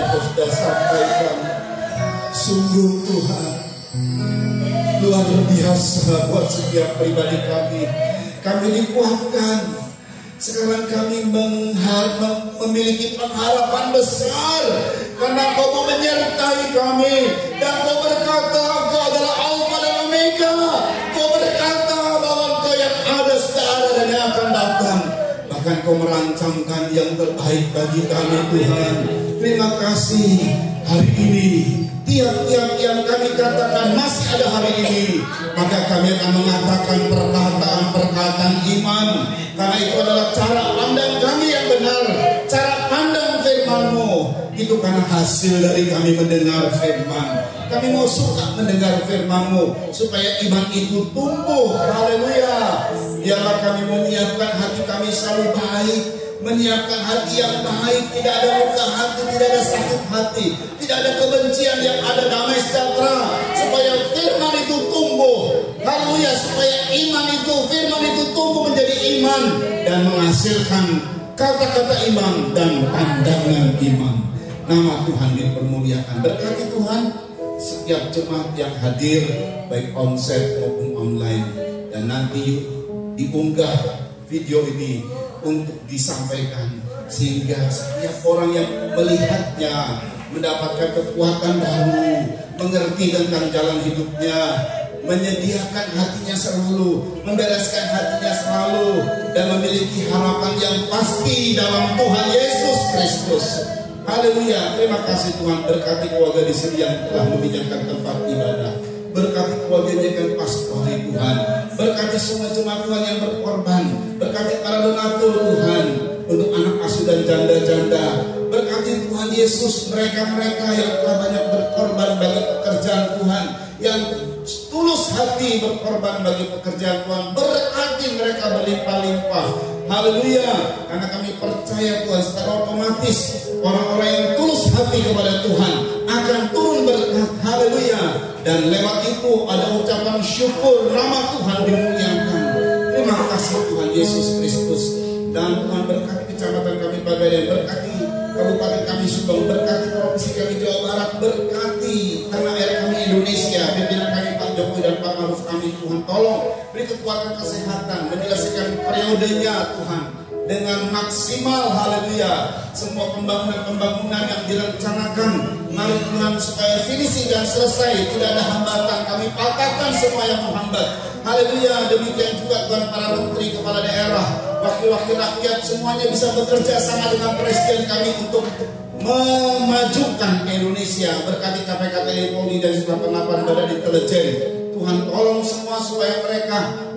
Kau sudah sampaikan. Sungguh Tuhan, luar biasa buat setiap pribadi kami. Kami dikuatkan. Sekarang kami memiliki pengharapan besar karena Kau mau menyertai kami. Dan Kau berkata Kau adalah Alfa dan Omega. Kau berkata bahwa Kau yang ada, sudah ada dan yang akan datang. Bahkan Kau merancangkan yang terbaik bagi kami Tuhan. Terima kasih hari ini. Tiap-tiap yang kami katakan masih ada hari ini, maka kami akan mengatakan perkataan-perkataan iman. Karena itu adalah cara pandang kami yang benar. Cara pandang firman-Mu itu karena hasil dari kami mendengar firman. Kami mau suka mendengar firman-Mu supaya iman itu tumbuh. Haleluya. Biarlah kami menyiapkan hati kami selalu baik, menyiapkan hati yang baik, tidak ada luka hati, tidak ada sakit hati, tidak ada kebencian, yang ada damai sejahtera, supaya firman itu tumbuh. Haleluya, supaya iman itu, firman itu tumbuh menjadi iman dan menghasilkan kata-kata iman dan pandangan iman. Nama Tuhan dipermuliakan. Berkati Tuhan setiap jemaat yang hadir, baik onsite maupun online, dan nanti diunggah video ini untuk disampaikan sehingga setiap orang yang melihatnya mendapatkan kekuatan baru, mengerti tentang jalan hidupnya, menyediakan hatinya selalu, membereskan hatinya selalu, dan memiliki harapan yang pasti dalam Tuhan Yesus Kristus. Haleluya. Terima kasih Tuhan. Berkati keluarga di sini yang telah memindahkan tempat ibadah. Berkati keluarganya yang pastori Tuhan. Berkati semua jemaat Tuhan yang berkorban. Berkati para donatur Tuhan untuk anak asuh dan janda-janda. Berkati Tuhan Yesus mereka-mereka yang telah banyak berkorban bagi pekerjaan Tuhan, yang tulus hati berkorban bagi pekerjaan Tuhan. Berkati mereka berlimpah-limpah. Haleluya. Karena kami percaya Tuhan, secara otomatis orang-orang yang tulus hati kepada Tuhan akan turun berkat. Haleluya. Dan lewat itu ada ucapan syukur, nama Tuhan dimuliakan. Terima kasih Tuhan Yesus Kristus. Dan Tuhan berkati kecamatan kami Bagadan, berkati kabupaten kami Subang, berkati provinsi kami Jawa Barat, berkati tanah air kami Indonesia, pimpinan kami Pak Jokowi dan Pak Maruf kami. Tuhan tolong beri kekuatan kesehatan, menyelesaikan periodenya Tuhan dengan maksimal. Haleluya. Semua pembangunan yang direncanakan, mari Tuhan supaya finishing dan selesai, tidak ada hambatan. Kami patahkan semua yang menghambat. Haleluya. Demikian juga Tuhan para menteri, kepala daerah, wakil-wakil rakyat, semuanya bisa bekerja sama dengan presiden kami untuk memajukan Indonesia. Berkati KPK, TNI, Polri dan 98 badan intelijen. Tuhan tolong semua supaya mereka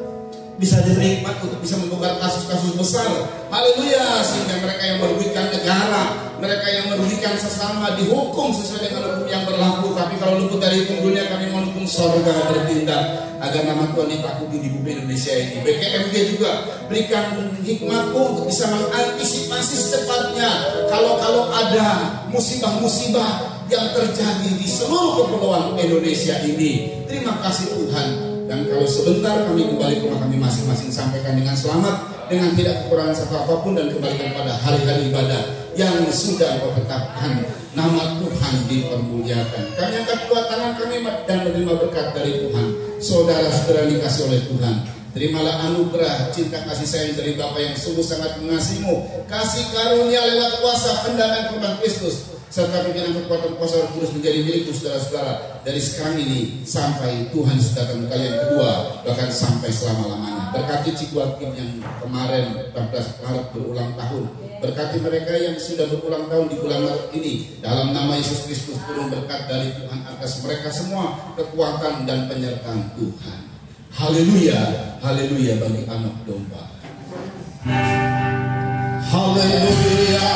bisa diberi hikmat untuk bisa membongkar kasus-kasus besar. Haleluya. Sehingga mereka yang merugikan negara, mereka yang merugikan sesama dihukum sesuai dengan hukum yang berlaku. Tapi kalau luput dari hukum dunia, kami mau hukum sorga bertindak agar nama Tuhan ditakuti di bumi Indonesia ini. BKMG juga berikan hikmat untuk bisa mengantisipasi secepatnya kalau ada musibah-musibah yang terjadi di seluruh kepulauan Indonesia ini. Terima kasih Tuhan. Dan kalau sebentar kami kembali ke rumah kami masing-masing, sampaikan dengan selamat, dengan tidak kekurangan satu apapun, dan kembalikan pada hari-hari ibadah yang sudah Engkau tetapkan. Nama Tuhan dipermuliakan. Kami angkat kedua tangan kami dan menerima berkat dari Tuhan. Saudara-saudara dikasih oleh Tuhan, terimalah anugerah cinta kasih sayang dari Bapa yang sungguh sangat mengasihimu, kasih karunia lewat kuasa pendamaian korban Kristus, serta pimpinan kekuatan kuasa Roh Kudus menjadi milikku saudara-saudara dari sekarang ini sampai Tuhan Yesus datang kali yang kedua, bahkan sampai selama-lamanya. Berkati Cikgu Hakim yang kemarin 14 Maret berulang tahun. Berkati mereka yang sudah berulang tahun di bulan Maret ini. Dalam nama Yesus Kristus turun berkat dari Tuhan atas mereka semua, kekuatan dan penyertaan Tuhan. Haleluya, haleluya bagi anak domba. Haleluya.